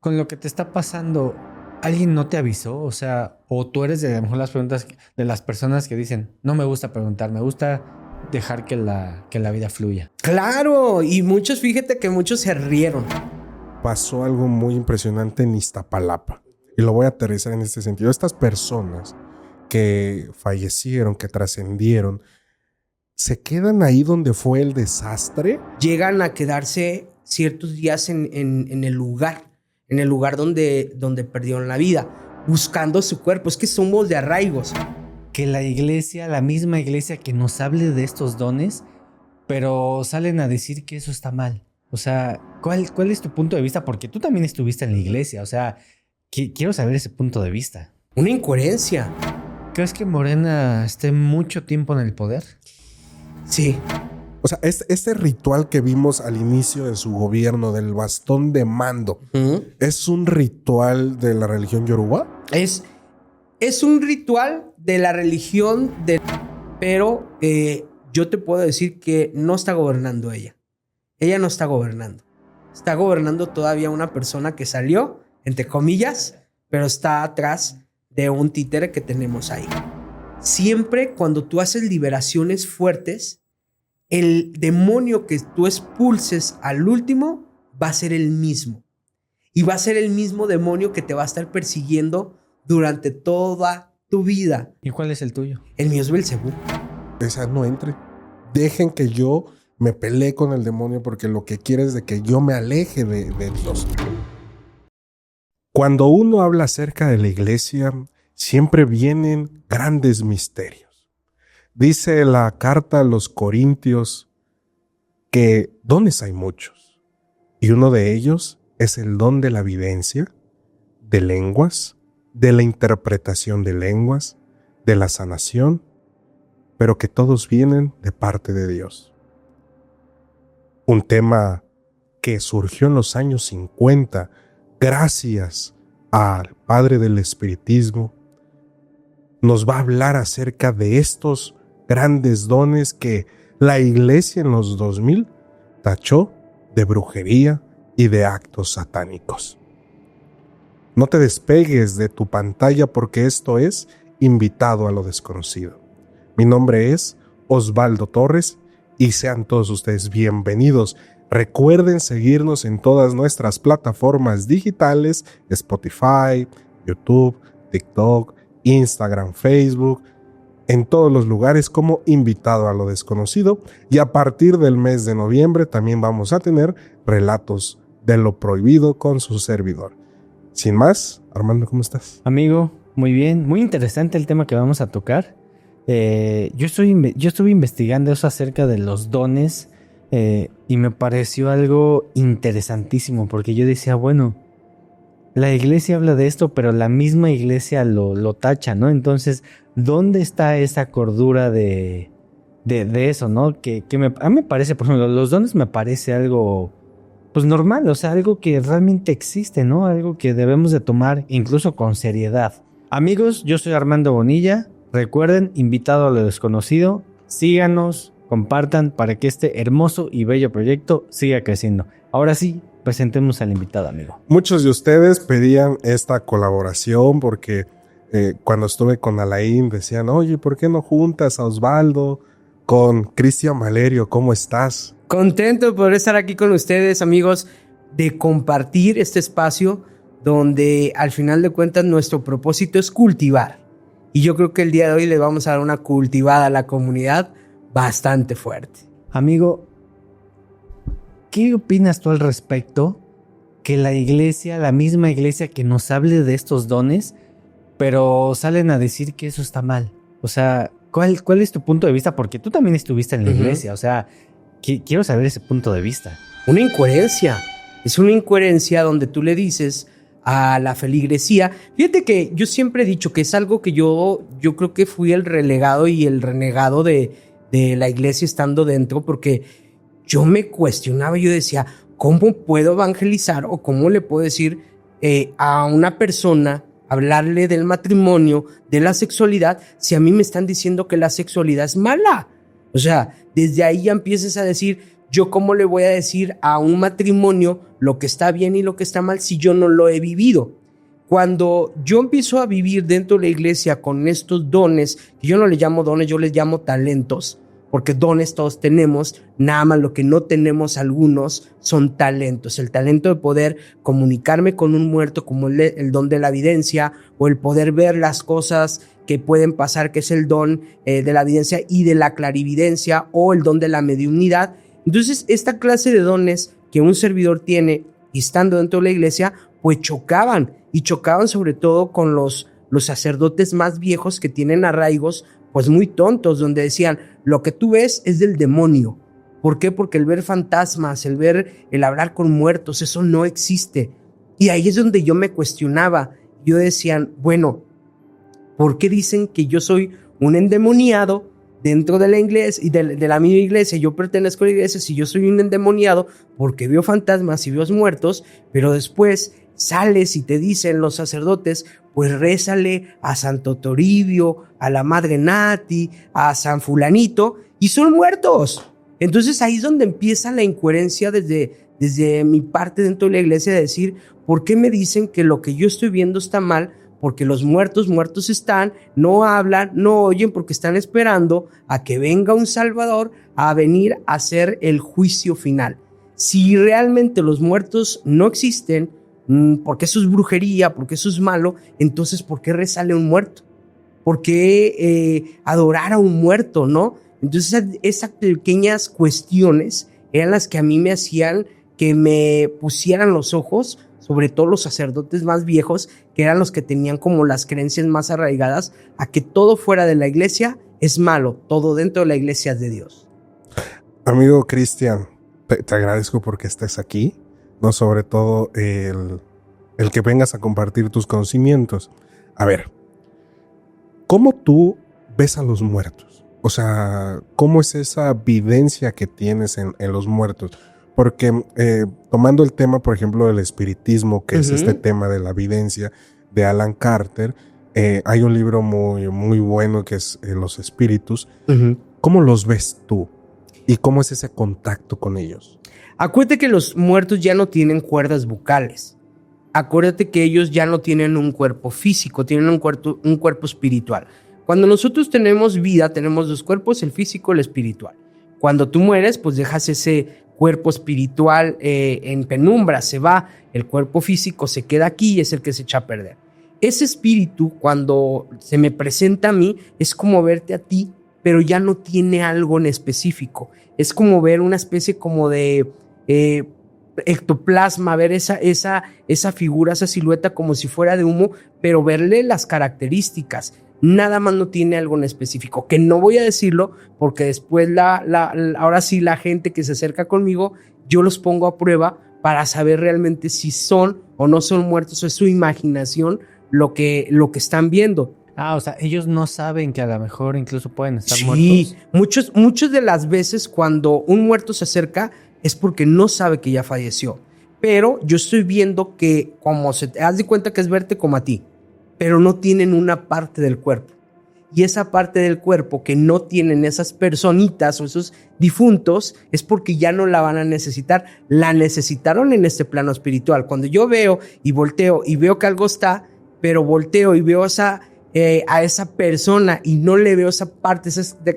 con lo que te está pasando, ¿alguien no te avisó? O sea, o tú eres de a lo mejor de las personas que dicen, no me gusta preguntar, me gusta dejar que la vida fluya. Claro, y fíjate que muchos se rieron. Pasó algo muy impresionante en Iztapalapa. Y lo voy a aterrizar en este sentido. Estas personas que fallecieron, que trascendieron, ¿se quedan ahí donde fue el desastre? Llegan a quedarse ciertos días en el lugar donde perdieron la vida, buscando su cuerpo. Es que somos de arraigos. Que la iglesia, la misma iglesia que nos hable de estos dones, pero salen a decir que eso está mal. O sea, ¿cuál es tu punto de vista? Porque tú también estuviste en la iglesia. O sea, quiero saber ese punto de vista. Una incoherencia. ¿Crees que Morena esté mucho tiempo en el poder? Sí. O sea, este ritual que vimos al inicio de su gobierno, del bastón de mando, ¿es un ritual de la religión yoruba? Es un ritual de la religión, pero yo te puedo decir que no está gobernando ella. Ella no está gobernando. Está gobernando todavía una persona que salió, entre comillas, pero está atrás de un títere que tenemos ahí. Siempre cuando tú haces liberaciones fuertes, el demonio que tú expulses al último va a ser el mismo. Y va a ser el mismo demonio que te va a estar persiguiendo durante toda tu vida. ¿Y cuál es el tuyo? El mío es Belcebú. Esa no entre. Dejen que yo me pelee con el demonio porque lo que quiere es de que yo me aleje de Dios. Cuando uno habla acerca de la iglesia, siempre vienen grandes misterios. Dice la carta a los Corintios que dones hay muchos. Y uno de ellos es el don de la evidencia, de lenguas, de la interpretación de lenguas, de la sanación, pero que todos vienen de parte de Dios. Un tema que surgió en los años 50 gracias al padre del espiritismo, nos va a hablar acerca de estos grandes dones que la iglesia en los 2000 tachó de brujería y de actos satánicos. No te despegues de tu pantalla porque esto es Invitado a lo Desconocido. Mi nombre es Osvaldo Torres y sean todos ustedes bienvenidos. Recuerden seguirnos en todas nuestras plataformas digitales: Spotify, YouTube, TikTok, Instagram, Facebook, en todos los lugares como Invitado a lo Desconocido. Y a partir del mes de noviembre también vamos a tener Relatos de lo Prohibido con su servidor. Sin más, Armando, ¿cómo estás? Amigo, muy bien, muy interesante el tema que vamos a tocar. Yo estuve investigando eso acerca de los dones y me pareció algo interesantísimo porque yo decía, bueno, la iglesia habla de esto, pero la misma iglesia lo tacha, ¿no? Entonces, ¿dónde está esa cordura de eso, ¿no? A mí me parece, por ejemplo, los dones me parece algo pues normal, o sea, algo que realmente existe, ¿no? Algo que debemos de tomar incluso con seriedad. Amigos, yo soy Armando Bonilla. Recuerden, Invitado a lo Desconocido. Síganos, compartan para que este hermoso y bello proyecto siga creciendo. Ahora sí, presentemos al invitado, amigo. Muchos de ustedes pedían esta colaboración porque cuando estuve con Alain decían, oye, ¿por qué no juntas a Osvaldo con Cristian Valerio? ¿Cómo estás? Contento por estar aquí con ustedes, amigos, de compartir este espacio donde al final de cuentas nuestro propósito es cultivar. Y yo creo que el día de hoy le vamos a dar una cultivada a la comunidad bastante fuerte. Amigo, ¿qué opinas tú al respecto? Que la iglesia, la misma iglesia que nos hable de estos dones, pero salen a decir que eso está mal. O sea, ¿cuál es tu punto de vista? Porque tú también estuviste en la iglesia, o sea, quiero saber ese punto de vista. Una incoherencia. Es una incoherencia donde tú le dices a la feligresía. Fíjate que yo siempre he dicho que es algo que yo creo que fui el relegado y el renegado de la iglesia estando dentro, porque yo me cuestionaba, yo decía, ¿cómo puedo evangelizar o cómo le puedo decir a una persona, hablarle del matrimonio, de la sexualidad, si a mí me están diciendo que la sexualidad es mala? O sea, desde ahí ya empiezas a decir, yo cómo le voy a decir a un matrimonio lo que está bien y lo que está mal si yo no lo he vivido. Cuando yo empiezo a vivir dentro de la iglesia con estos dones, que yo no les llamo dones, yo les llamo talentos, porque dones todos tenemos, nada más lo que no tenemos algunos son talentos. El talento de poder comunicarme con un muerto, como el don de la evidencia, o el poder ver las cosas que pueden pasar, que es el don de la evidencia y de la clarividencia, o el don de la mediunidad. Entonces, esta clase de dones que un servidor tiene y estando dentro de la iglesia, pues chocaban sobre todo con los sacerdotes más viejos que tienen arraigos pues muy tontos, donde decían, lo que tú ves es del demonio. ¿Por qué? Porque el ver fantasmas, el hablar con muertos, eso no existe. Y ahí es donde yo me cuestionaba. Yo decía, bueno, ¿por qué dicen que yo soy un endemoniado dentro de la iglesia y de la misma iglesia? Yo pertenezco a la iglesia, si yo soy un endemoniado porque veo fantasmas y veo muertos, pero después sales y te dicen los sacerdotes, pues rézale a Santo Toribio, a la Madre Nati, a San Fulanito, y son muertos. Entonces ahí es donde empieza la incoherencia desde mi parte dentro de la iglesia, de decir, ¿por qué me dicen que lo que yo estoy viendo está mal? Porque los muertos están, no hablan, no oyen, porque están esperando a que venga un Salvador a venir a hacer el juicio final. Si realmente los muertos no existen, porque eso es brujería, porque eso es malo, entonces ¿por qué rezarle a un muerto? ¿Por qué adorar a un muerto, no? Entonces esas pequeñas cuestiones eran las que a mí me hacían que me pusieran los ojos, sobre todo los sacerdotes más viejos, que eran los que tenían como las creencias más arraigadas, a que todo fuera de la iglesia es malo, todo dentro de la iglesia es de Dios. Amigo Cristian, te agradezco porque estés aquí, no sobre todo el que vengas a compartir tus conocimientos. A ver, ¿cómo tú ves a los muertos? O sea, ¿cómo es esa vivencia que tienes en los muertos? Porque tomando el tema, por ejemplo, del espiritismo, que es este tema de la evidencia de Alan Carter, hay un libro muy, muy bueno que es Los Espíritus. ¿Cómo los ves tú? ¿Y cómo es ese contacto con ellos? Acuérdate que los muertos ya no tienen cuerdas vocales. Acuérdate que ellos ya no tienen un cuerpo físico, tienen un cuerpo espiritual. Cuando nosotros tenemos vida, tenemos dos cuerpos, el físico y el espiritual. Cuando tú mueres, pues dejas ese cuerpo espiritual en penumbra, se va, el cuerpo físico se queda aquí y es el que se echa a perder. Ese espíritu, cuando se me presenta a mí, es como verte a ti, pero ya no tiene algo en específico. Es como ver una especie como de ectoplasma, ver esa figura, esa silueta como si fuera de humo, pero verle las características. Nada más no tiene algo en específico, que no voy a decirlo porque después ahora sí la gente que se acerca conmigo, yo los pongo a prueba para saber realmente si son o no son muertos, o es su imaginación lo que están viendo. O sea, ellos no saben que a lo mejor incluso pueden estar muertos. Sí, muchas de las veces cuando un muerto se acerca es porque no sabe que ya falleció. Pero yo estoy viendo que como haz de cuenta que es verte como a ti, pero no tienen una parte del cuerpo. Y esa parte del cuerpo que no tienen esas personitas o esos difuntos es porque ya no la van a necesitar. La necesitaron en este plano espiritual. Cuando yo veo y volteo y veo que algo está, pero volteo y veo a esa persona y no le veo esa parte,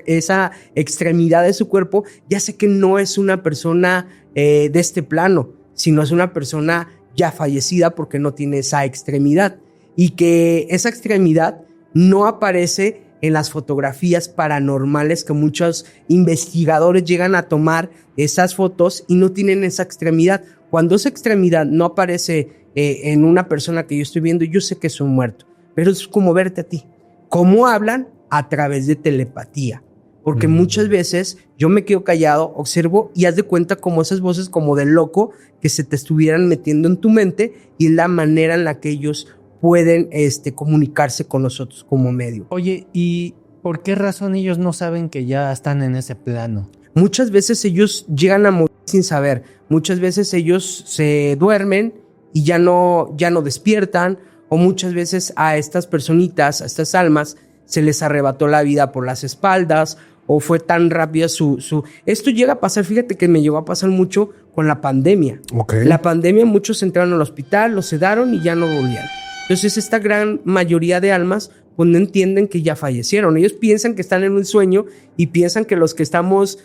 esa extremidad de su cuerpo, ya sé que no es una persona de este plano, sino es una persona ya fallecida porque no tiene esa extremidad. Y que esa extremidad no aparece en las fotografías paranormales que muchos investigadores llegan a tomar esas fotos y no tienen esa extremidad. Cuando esa extremidad no aparece en una persona que yo estoy viendo, yo sé que es un muerto, pero es como verte a ti. ¿Cómo hablan? A través de telepatía. Porque muchas veces yo me quedo callado, observo y haz de cuenta como esas voces como de loco que se te estuvieran metiendo en tu mente, y la manera en la que ellos pueden comunicarse con nosotros como medio. Oye, ¿y por qué razón ellos no saben que ya están en ese plano? Muchas veces ellos llegan a morir sin saber. Muchas veces ellos se duermen y ya no despiertan, o muchas veces a estas personitas, a estas almas, se les arrebató la vida por las espaldas, o fue tan rápida su... Esto llega a pasar, fíjate que me llegó a pasar mucho con la pandemia. Okay. La pandemia, muchos entraron al hospital, los sedaron y ya no volvían. Entonces esta gran mayoría de almas pues no entienden que ya fallecieron. Ellos piensan que están en un sueño y piensan que los que estamos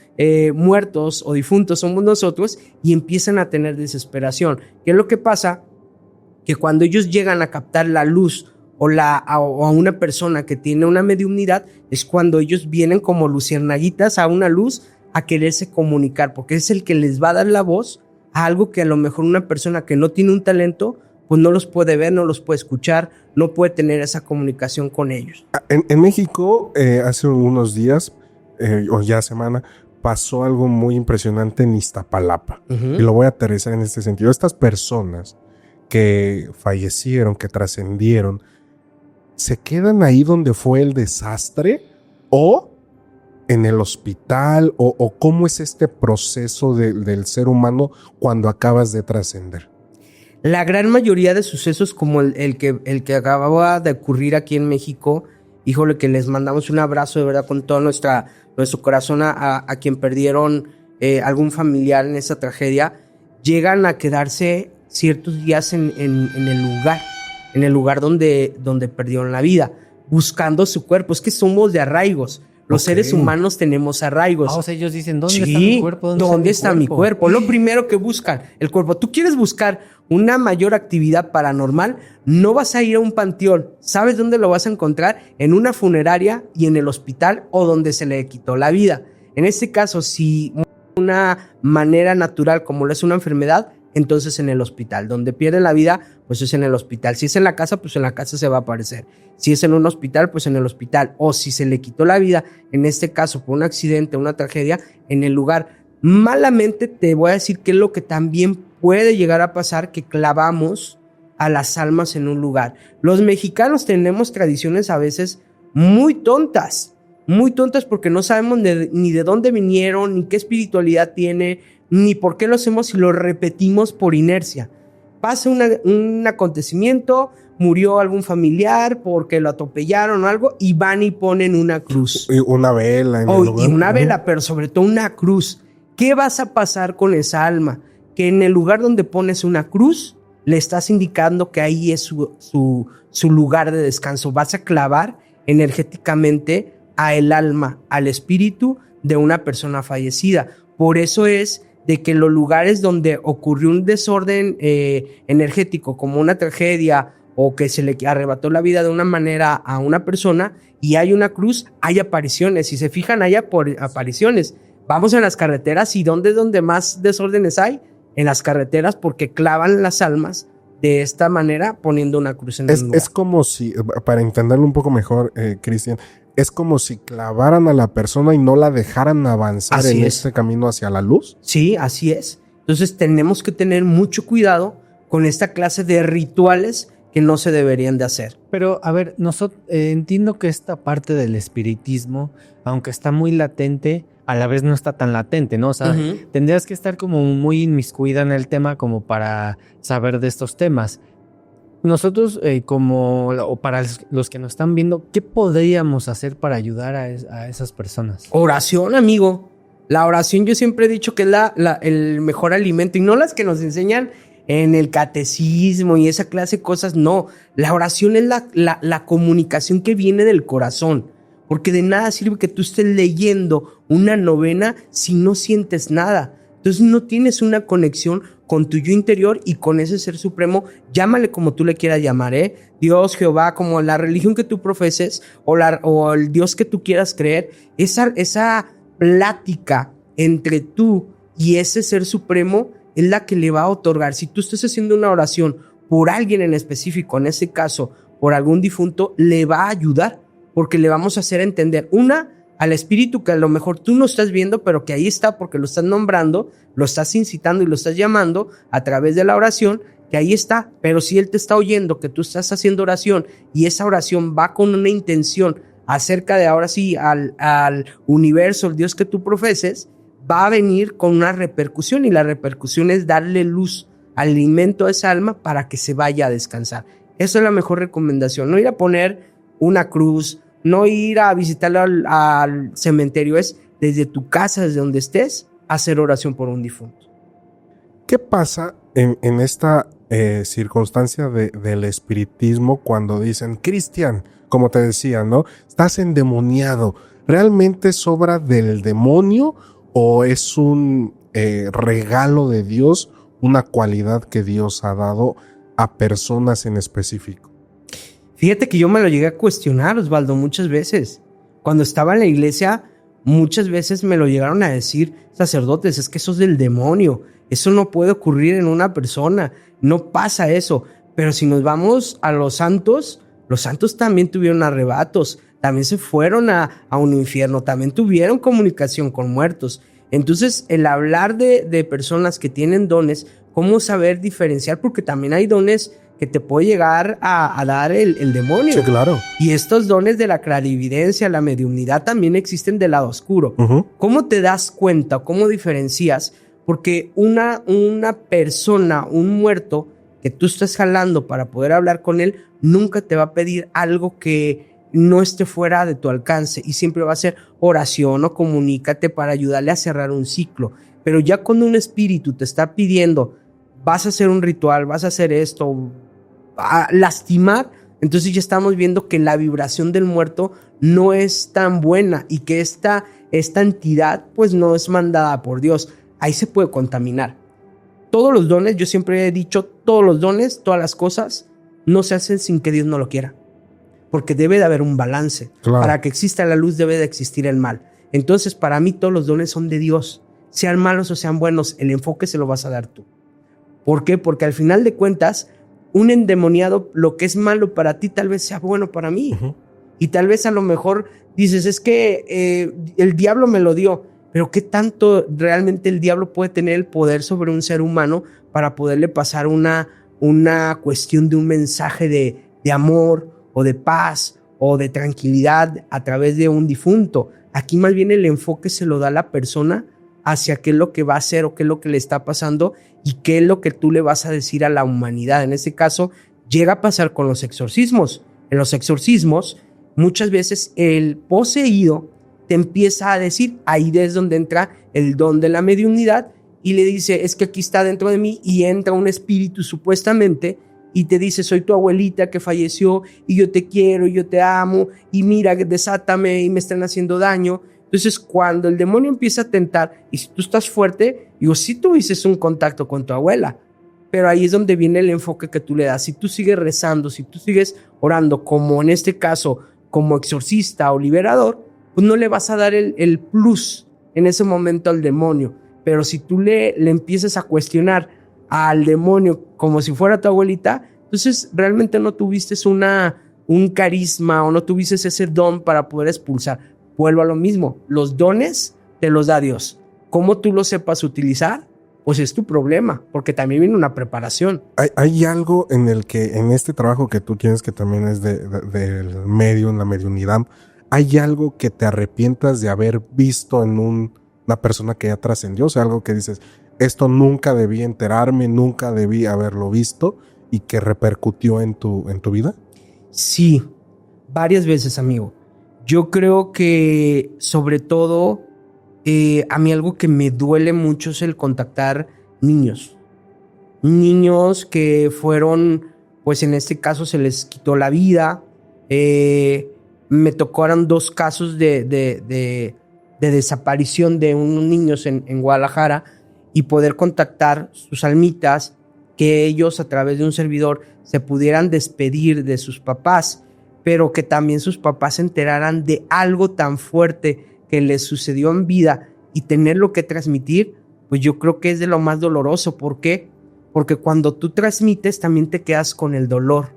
muertos o difuntos somos nosotros y empiezan a tener desesperación. ¿Qué es lo que pasa? Que cuando ellos llegan a captar la luz o a una persona que tiene una mediumnidad, es cuando ellos vienen como luciernaguitas a una luz a quererse comunicar, porque es el que les va a dar la voz a algo que a lo mejor una persona que no tiene un talento pues no los puede ver, no los puede escuchar, no puede tener esa comunicación con ellos. En México, hace unos días, o ya semana, pasó algo muy impresionante en Iztapalapa. Y lo voy a aterrizar en este sentido. Estas personas que fallecieron, que trascendieron, ¿se quedan ahí donde fue el desastre? ¿O en el hospital? ¿O cómo es este proceso del ser humano cuando acabas de trascender? La gran mayoría de sucesos como el que acababa de ocurrir aquí en México, híjole, que les mandamos un abrazo de verdad con todo nuestro corazón a quien perdieron algún familiar en esa tragedia, llegan a quedarse ciertos días en el lugar donde perdieron la vida, buscando su cuerpo. Es que somos de arraigos. Los seres humanos tenemos arraigos. O sea, ellos dicen, ¿dónde está mi cuerpo? ¿Dónde está mi cuerpo? Lo primero que buscan, el cuerpo. Tú quieres buscar una mayor actividad paranormal, no vas a ir a un panteón. ¿Sabes dónde lo vas a encontrar? En una funeraria y en el hospital o donde se le quitó la vida. En este caso, si una manera natural como lo es una enfermedad, entonces en el hospital. Donde pierde la vida, pues es en el hospital. Si es en la casa, pues en la casa se va a aparecer. Si es en un hospital, pues en el hospital. O si se le quitó la vida, en este caso por un accidente, una tragedia, en el lugar. Malamente te voy a decir que es lo que también puede llegar a pasar, que clavamos a las almas en un lugar. Los mexicanos tenemos tradiciones a veces muy tontas porque no sabemos ni de dónde vinieron, ni qué espiritualidad tiene, ni por qué lo hacemos y lo repetimos por inercia. Pasa un acontecimiento, murió algún familiar porque lo atropellaron o algo y van y ponen una cruz. Y una vela en el lugar. Y una vela, pero sobre todo una cruz. ¿Qué vas a pasar con esa alma? Que en el lugar donde pones una cruz, le estás indicando que ahí es su lugar de descanso. Vas a clavar energéticamente a el alma, al espíritu de una persona fallecida. Por eso es de que los lugares donde ocurrió un desorden energético, como una tragedia o que se le arrebató la vida de una manera a una persona y hay una cruz, hay apariciones. Si se fijan, hay apariciones. Vamos en las carreteras y ¿dónde es donde más desórdenes hay? En las carreteras, porque clavan las almas de esta manera poniendo una cruz en el lugar. Es como si, para entenderlo un poco mejor, Cristian, es como si clavaran a la persona y no la dejaran avanzar este camino hacia la luz. Sí, así es. Entonces tenemos que tener mucho cuidado con esta clase de rituales que no se deberían de hacer. Pero, a ver, entiendo que esta parte del espiritismo, aunque está muy latente, a la vez no está tan latente, ¿no? O sea, tendrías que estar como muy inmiscuida en el tema como para saber de estos temas. Nosotros, o para los que nos están viendo, ¿qué podríamos hacer para ayudar a esas personas? Oración, amigo. La oración yo siempre he dicho que es el mejor alimento y no las que nos enseñan en el catecismo y esa clase de cosas, no. La oración es la comunicación que viene del corazón. Porque de nada sirve que tú estés leyendo una novena si no sientes nada. Entonces no tienes una conexión con tu yo interior y con ese ser supremo. Llámale como tú le quieras llamar, Dios, Jehová, como la religión que tú profeses o el Dios que tú quieras creer. Esa plática entre tú y ese ser supremo es la que le va a otorgar. Si tú estás haciendo una oración por alguien en específico, en ese caso por algún difunto, le va a ayudar. Porque le vamos a hacer entender, al espíritu que a lo mejor tú no estás viendo, pero que ahí está porque lo estás nombrando, lo estás incitando y lo estás llamando a través de la oración, que ahí está. Pero si él te está oyendo que tú estás haciendo oración y esa oración va con una intención acerca de ahora sí al universo, el Dios que tú profeses, va a venir con una repercusión y la repercusión es darle luz, alimento a esa alma para que se vaya a descansar. Esa es la mejor recomendación, no ir a poner una cruz, no ir a visitarlo al cementerio, es desde tu casa, desde donde estés, hacer oración por un difunto. ¿Qué pasa en esta circunstancia del espiritismo cuando dicen, Cristian, como te decía, ¿no? Estás endemoniado. ¿Realmente es obra del demonio o es un regalo de Dios, una cualidad que Dios ha dado a personas en específico? Fíjate que yo me lo llegué a cuestionar, Osvaldo, muchas veces. Cuando estaba en la iglesia, muchas veces me lo llegaron a decir sacerdotes, es que eso es del demonio, eso no puede ocurrir en una persona, no pasa eso. Pero si nos vamos a los santos también tuvieron arrebatos, también se fueron a un infierno, también tuvieron comunicación con muertos. Entonces, el hablar de personas que tienen dones, ¿cómo saber diferenciar? Porque también hay dones que te puede llegar a dar el demonio. Sí, claro. Y estos dones de la clarividencia, la mediumnidad, también existen del lado oscuro. Uh-huh. ¿Cómo te das cuenta? ¿Cómo diferencias? Porque una persona, un muerto que tú estás jalando para poder hablar con él, nunca te va a pedir algo que no esté fuera de tu alcance, y siempre va a ser oración o comunícate para ayudarle a cerrar un ciclo. Pero ya cuando un espíritu te está pidiendo, vas a hacer un ritual, vas a hacer esto, a lastimar, entonces ya estamos viendo que la vibración del muerto no es tan buena y que esta entidad pues no es mandada por Dios. Ahí se puede contaminar. Todos los dones, yo siempre he dicho, todos los dones, todas las cosas no se hacen sin que Dios no lo quiera, porque debe de haber un balance. Claro. Para que exista la luz debe de existir el mal. Entonces para mí todos los dones son de Dios, sean malos o sean buenos, el enfoque se lo vas a dar tú. ¿Por qué? Porque al final de cuentas, un endemoniado, lo que es malo para ti tal vez sea bueno para mí. Uh-huh. Y tal vez a lo mejor dices, es que el diablo me lo dio. Pero ¿qué tanto realmente el diablo puede tener el poder sobre un ser humano para poderle pasar una cuestión de un mensaje de amor o de paz o de tranquilidad a través de un difunto? Aquí más bien el enfoque se lo da a la persona hacia qué es lo que va a hacer o qué es lo que le está pasando y qué es lo que tú le vas a decir a la humanidad. En este caso, llega a pasar con los exorcismos. En los exorcismos, muchas veces el poseído te empieza a decir, ahí es donde entra el don de la mediunidad, y le dice, es que aquí está dentro de mí, y entra un espíritu supuestamente, y te dice, soy tu abuelita que falleció, y yo te quiero, y yo te amo, y mira, desátame, y me están haciendo daño. Entonces, cuando el demonio empieza a tentar, y si tú estás fuerte, digo, sí tuviste un contacto con tu abuela, pero ahí es donde viene el enfoque que tú le das. Si tú sigues rezando, si tú sigues orando, como en este caso, como exorcista o liberador, pues no le vas a dar el plus en ese momento al demonio. Pero si tú le empiezas a cuestionar al demonio como si fuera tu abuelita, entonces realmente no tuviste un carisma o no tuviste ese don para poder expulsar. Vuelvo a lo mismo, los dones te los da Dios. ¿Cómo tú los sepas utilizar? Pues es tu problema, porque también viene una preparación. Hay algo en el que, en este trabajo que tú tienes, que también es del medio, en la mediunidad, ¿hay algo que te arrepientas de haber visto en una persona que ya trascendió? O sea, algo que dices, esto nunca debí enterarme, nunca debí haberlo visto, y que repercutió en tu vida. Sí, varias veces, amigo. Yo creo que sobre todo a mí algo que me duele mucho es el contactar niños que fueron, pues en este caso se les quitó la vida. Me tocaron 2 casos de desaparición de unos niños en Guadalajara, y poder contactar sus almitas, que ellos a través de un servidor se pudieran despedir de sus papás, pero que también sus papás se enteraran de algo tan fuerte que les sucedió en vida y tenerlo que transmitir, pues yo creo que es de lo más doloroso. ¿Por qué? Porque cuando tú transmites también te quedas con el dolor.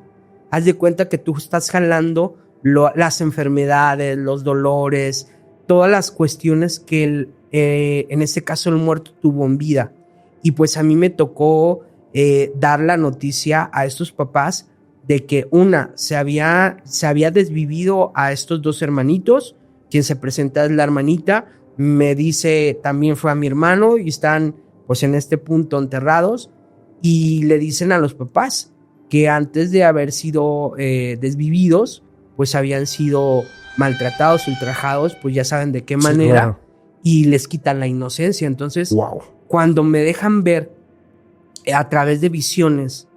Haz de cuenta que tú estás jalando las enfermedades, los dolores, todas las cuestiones que en este caso el muerto tuvo en vida. Y pues a mí me tocó dar la noticia a estos papás de que se había desvivido a estos 2 hermanitos. Quien se presenta es la hermanita, me dice también fue a mi hermano, y están pues en este punto enterrados, y le dicen a los papás que antes de haber sido desvividos, pues habían sido maltratados, ultrajados, pues ya saben de qué manera, claro. y les quitan la inocencia. Entonces, Wow. cuando me dejan ver a través de visiones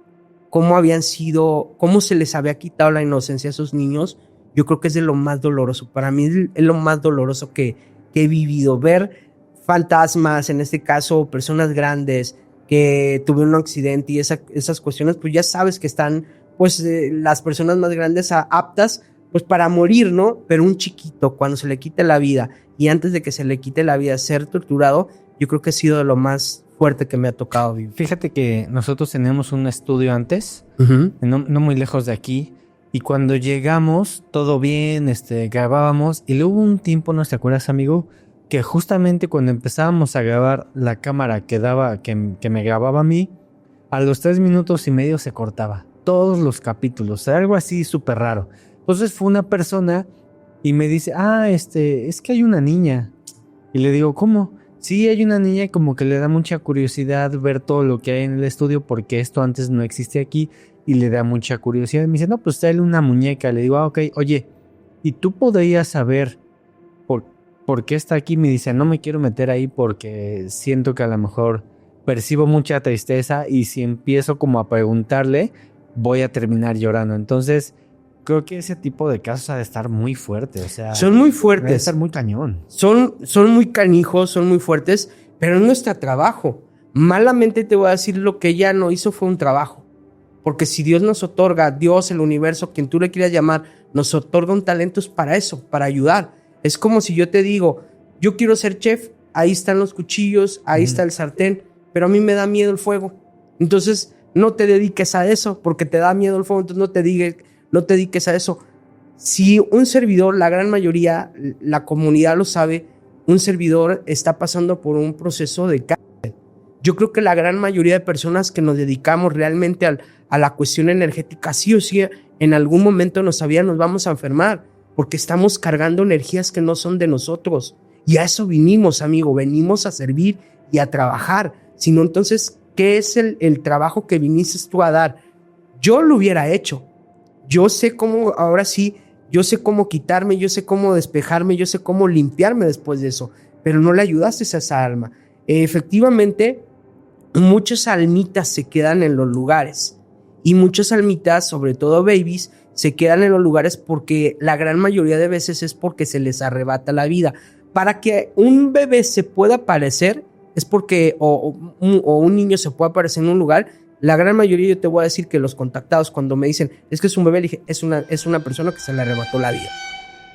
cómo habían sido, cómo se les había quitado la inocencia a esos niños, yo creo que es de lo más doloroso. Para mí es lo más doloroso que he vivido. Ver fantasmas, en este caso personas grandes que tuvieron un accidente y esas cuestiones, pues ya sabes que están pues las personas más grandes aptas pues para morir, ¿no? Pero un chiquito, cuando se le quite la vida y antes de que se le quite la vida ser torturado, yo creo que ha sido de lo más fuerte que me ha tocado vivir. Fíjate que nosotros teníamos un estudio antes, Uh-huh. no muy lejos de aquí, y cuando llegamos, todo bien, grabábamos, y luego hubo un tiempo, ¿no te acuerdas, amigo? Que justamente cuando empezábamos a grabar, la cámara que me grababa a mí, a los 3 minutos y medio se cortaba. Todos los capítulos, algo así súper raro. Entonces fue una persona y me dice, es que hay una niña. Y le digo, ¿cómo? Sí, hay una niña y como que le da mucha curiosidad ver todo lo que hay en el estudio porque esto antes no existe aquí y le da mucha curiosidad. Me dice, no, pues tráele una muñeca. Le digo, ok, oye, ¿y tú podrías saber por qué está aquí? Me dice, no me quiero meter ahí porque siento que a lo mejor percibo mucha tristeza y si empiezo como a preguntarle, voy a terminar llorando. Entonces, creo que ese tipo de casos ha de estar muy fuerte. O sea, Son muy ha de fuertes. estar muy cañón. Son muy canijos, son muy fuertes, pero no está trabajo. Malamente te voy a decir, lo que ella no hizo fue un trabajo. Porque si Dios nos otorga, Dios, el universo, quien tú le quieras llamar, nos otorga un talento es para eso, para ayudar. Es como si yo te digo, yo quiero ser chef, ahí están los cuchillos, ahí está el sartén, pero a mí me da miedo el fuego. Entonces, no te dediques a eso, porque te da miedo el fuego, entonces no te dediques a eso. Si un servidor, la gran mayoría, la comunidad lo sabe, un servidor está pasando por un proceso de cáncer. Yo creo que la gran mayoría de personas que nos dedicamos realmente a la cuestión energética, sí o sí, en algún momento nos vamos a enfermar, porque estamos cargando energías que no son de nosotros. Y a eso vinimos, amigo, venimos a servir y a trabajar. Si no, entonces, ¿qué es el trabajo que viniste tú a dar? Yo lo hubiera hecho. Yo sé cómo, ahora sí, yo sé cómo quitarme, yo sé cómo despejarme, yo sé cómo limpiarme después de eso, pero no le ayudaste a esa alma. Efectivamente, muchas almitas se quedan en los lugares y muchas almitas, sobre todo babies, se quedan en los lugares porque la gran mayoría de veces es porque se les arrebata la vida. Para que un bebé se pueda aparecer, es porque, o un niño se pueda aparecer en un lugar. La gran mayoría, yo te voy a decir que los contactados, cuando me dicen, es que es un bebé, le dije, es una persona que se le arrebató la vida.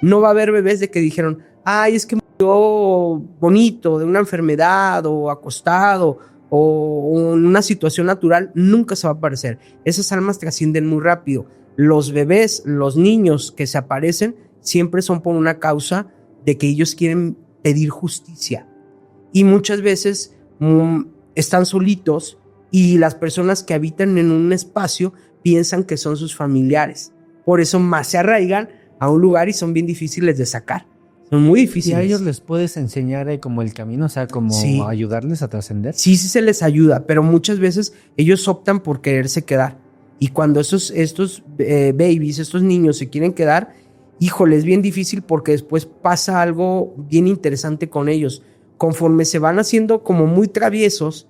No va a haber bebés de que dijeron, ay, es que murió bonito de una enfermedad o acostado o en una situación natural. Nunca se va a aparecer. Esas almas trascienden muy rápido. Los bebés, los niños que se aparecen, siempre son por una causa de que ellos quieren pedir justicia. Y muchas veces están solitos y las personas que habitan en un espacio piensan que son sus familiares. Por eso más se arraigan a un lugar y son bien difíciles de sacar. Son muy difíciles. ¿Y a ellos les puedes enseñar como el camino? O sea, como sí, ayudarles a trascender. Sí se les ayuda, pero muchas veces ellos optan por quererse quedar. Y cuando estos babies, estos niños se quieren quedar, híjole, es bien difícil porque después pasa algo bien interesante con ellos. Conforme se van haciendo como muy traviesos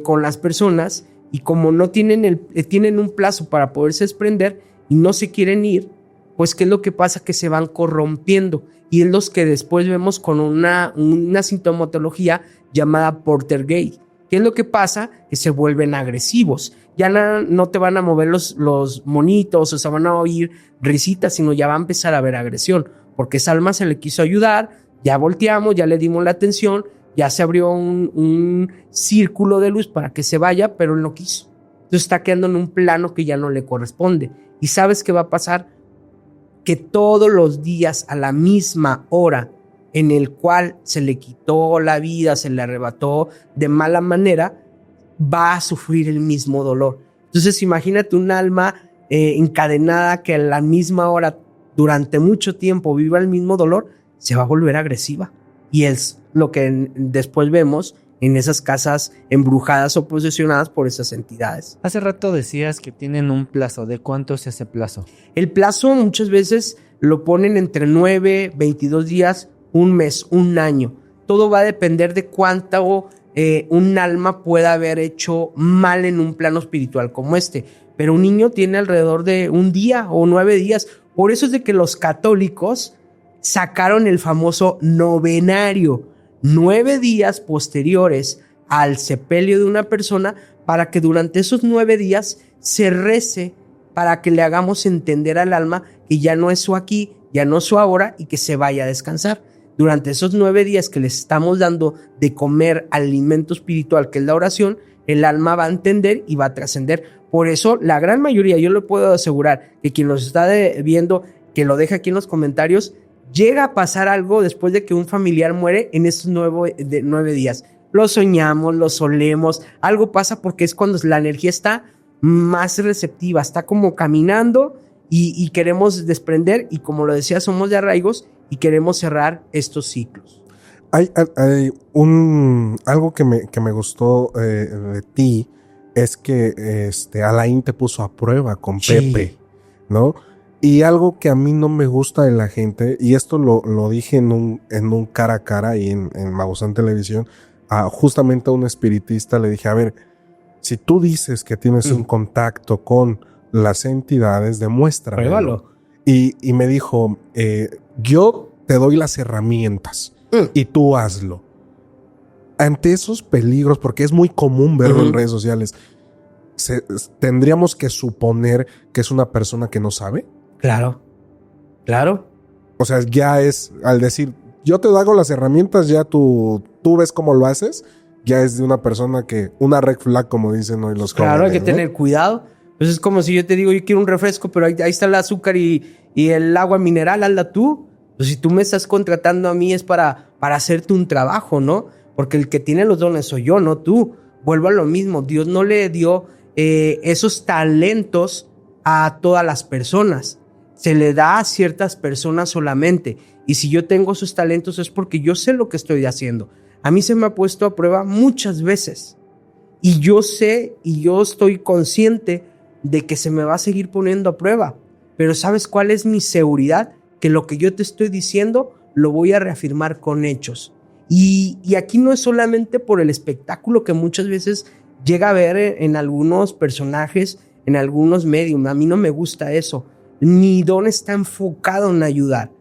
con las personas y como no tienen tienen un plazo para poderse desprender y no se quieren ir, pues ¿qué es lo que pasa? Que se van corrompiendo y es los que después vemos con una sintomatología llamada Poltergeist. ¿Qué es lo que pasa? Que se vuelven agresivos. Ya no te van a mover los monitos o se van a oír risitas, sino ya va a empezar a haber agresión, porque esa alma se le quiso ayudar, ya volteamos, ya le dimos la atención, ya se abrió un círculo de luz para que se vaya, pero él no quiso. Entonces está quedando en un plano que ya no le corresponde. ¿Y sabes qué va a pasar? Que todos los días a la misma hora en el cual se le quitó la vida, se le arrebató de mala manera, va a sufrir el mismo dolor. Entonces imagínate un alma encadenada que a la misma hora durante mucho tiempo viva el mismo dolor, se va a volver agresiva. Y es lo que después vemos en esas casas embrujadas o posesionadas por esas entidades. Hace rato decías que tienen un plazo. ¿De cuánto es ese plazo? El plazo muchas veces lo ponen entre 9, 22 días, un mes, un año. Todo va a depender de cuánto un alma pueda haber hecho mal en un plano espiritual como este. Pero un niño tiene alrededor de un día o 9 días. Por eso es de que los católicos sacaron el famoso novenario, 9 días posteriores al sepelio de una persona, para que durante esos 9 días se rece, para que le hagamos entender al alma que ya no es su aquí, ya no es su ahora, y que se vaya a descansar. Durante esos 9 días que les estamos dando de comer alimento espiritual, que es la oración, el alma va a entender y va a trascender. Por eso, la gran mayoría, yo le puedo asegurar que quien nos está viendo, que lo deje aquí en los comentarios, llega a pasar algo después de que un familiar muere en estos 9 días. Lo soñamos, lo solemos, algo pasa, porque es cuando la energía está más receptiva, está como caminando y queremos desprender, y como lo decía, somos de arraigos y queremos cerrar estos ciclos. Hay algo que me gustó de ti, es que Alain te puso a prueba con Pepe, ¿no? Y algo que a mí no me gusta de la gente, y esto lo dije en un cara a cara y en Maussan Televisión, justamente a un espiritista le dije, a ver, si tú dices que tienes un contacto con las entidades, demuéstramelo. Pruébalo. Y me dijo, yo te doy las herramientas y tú hazlo. Ante esos peligros, porque es muy común verlo en redes sociales, ¿tendríamos que suponer que es una persona que no sabe? Claro. O sea, ya es, al decir, yo te hago las herramientas, ya tú ves cómo lo haces, ya es de una persona que, una red flag, como dicen hoy los jóvenes. Claro, hay que tener cuidado. Pues es como si yo te digo, yo quiero un refresco, pero ahí está el azúcar y el agua mineral, hazla tú. Pues si tú me estás contratando a mí es para hacerte un trabajo, ¿no? Porque el que tiene los dones soy yo, no tú. Vuelvo a lo mismo, Dios no le dio esos talentos a todas las personas. Se le da a ciertas personas solamente. Y si yo tengo esos talentos es porque yo sé lo que estoy haciendo. A mí se me ha puesto a prueba muchas veces. Y yo sé y yo estoy consciente de que se me va a seguir poniendo a prueba. Pero ¿sabes cuál es mi seguridad? Que lo que yo te estoy diciendo lo voy a reafirmar con hechos. Y aquí no es solamente por el espectáculo que muchas veces llega a ver en algunos personajes, en algunos medios. A mí no me gusta eso. Mi don está enfocado en ayudar.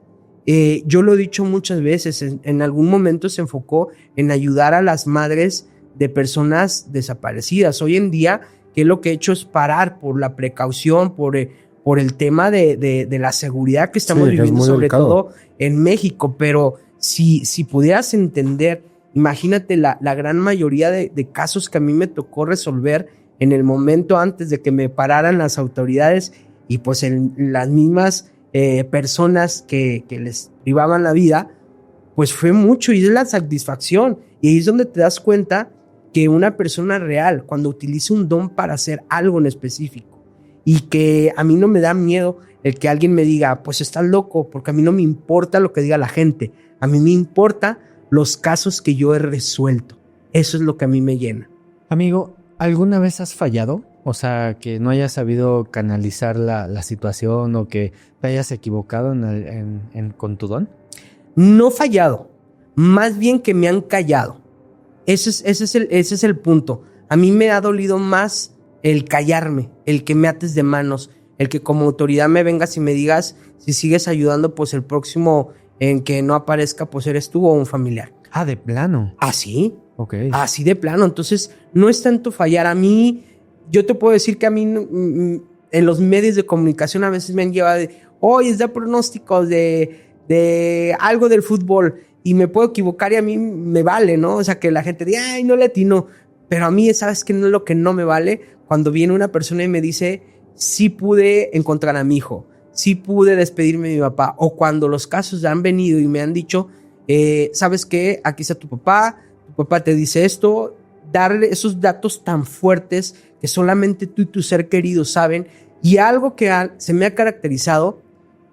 Yo lo he dicho muchas veces, en algún momento se enfocó en ayudar a las madres de personas desaparecidas. Hoy en día, que lo que he hecho es parar por la precaución, por el tema de la seguridad que estamos viviendo, sobre delicado. Todo en México. Pero si pudieras entender, imagínate la gran mayoría de casos que a mí me tocó resolver en el momento antes de que me pararan las autoridades, y pues en las mismas personas que les privaban la vida, pues fue mucho, y es la satisfacción. Y ahí es donde te das cuenta que una persona real, cuando utiliza un don para hacer algo en específico, y que a mí no me da miedo el que alguien me diga, pues estás loco, porque a mí no me importa lo que diga la gente, a mí me importa los casos que yo he resuelto. Eso es lo que a mí me llena. Amigo, ¿alguna vez has fallado? O sea, que no hayas sabido canalizar la situación, o que te hayas equivocado con tu don. No fallado, más bien que me han callado. Ese es el punto. A mí me ha dolido más el callarme, el que me ates de manos, el que como autoridad me vengas y me digas, si sigues ayudando, pues el próximo en que no aparezca, pues eres tú o un familiar. Ah, ¿de plano? ¿Así? Ok. Así de plano. Entonces, no es tanto fallar. A mí, yo te puedo decir que a mí en los medios de comunicación a veces me han llevado de, oye, es de pronósticos de algo del fútbol, y me puedo equivocar y a mí me vale, ¿no? O sea, que la gente diga, ay, no le atino. Pero a mí, ¿sabes qué no es lo que no me vale? Cuando viene una persona y me dice, sí pude encontrar a mi hijo, sí pude despedirme de mi papá. O cuando los casos han venido y me han dicho, ¿sabes qué? Aquí está tu papá te dice esto. Darle esos datos tan fuertes que solamente tú y tu ser querido saben. Y algo que se me ha caracterizado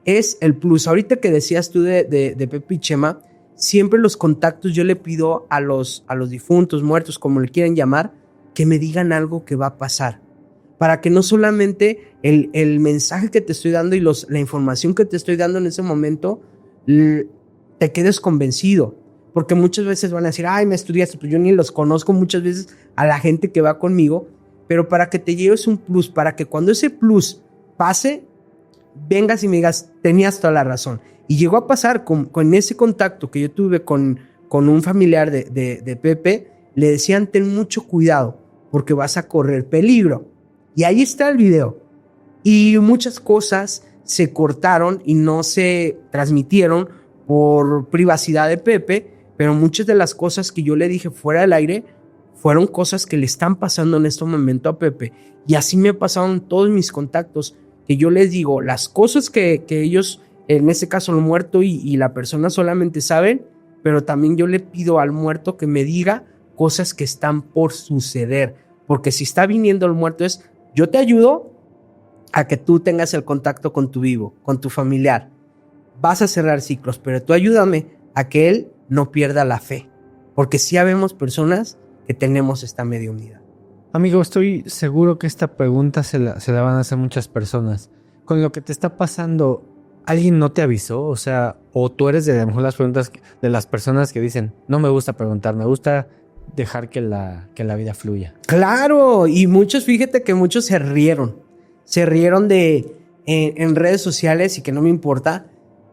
es el plus. Ahorita que decías tú de Pepe y Chema, siempre los contactos yo le pido a los difuntos, muertos, como le quieran llamar, que me digan algo que va a pasar, para que no solamente el mensaje que te estoy dando y la información que te estoy dando en ese momento te quedes convencido. Porque muchas veces van a decir, ay, me estudiaste, pues yo ni los conozco muchas veces a la gente que va conmigo, pero para que te lleves un plus, para que cuando ese plus pase, vengas y me digas, tenías toda la razón. Y llegó a pasar con ese contacto que yo tuve con un familiar de Pepe, le decían, ten mucho cuidado, porque vas a correr peligro. Y ahí está el video. Y muchas cosas se cortaron y no se transmitieron por privacidad de Pepe, pero muchas de las cosas que yo le dije fuera del aire fueron cosas que le están pasando en este momento a Pepe. Y así me pasaron todos mis contactos, que yo les digo, las cosas que ellos, en este caso el muerto y la persona solamente saben, pero también yo le pido al muerto que me diga cosas que están por suceder. Porque si está viniendo el muerto es, yo te ayudo a que tú tengas el contacto con tu vivo, con tu familiar. Vas a cerrar ciclos, pero tú ayúdame a que él no pierda la fe. Porque sí habemos personas que tenemos esta mediunidad. Amigo, estoy seguro que esta pregunta se la van a hacer muchas personas. Con lo que te está pasando, ¿alguien no te avisó? O sea, o tú eres de a lo mejor las preguntas de las personas que dicen, no me gusta preguntar, me gusta dejar que la vida fluya. Claro, y muchos, fíjate que muchos se rieron en redes sociales y que no me importa,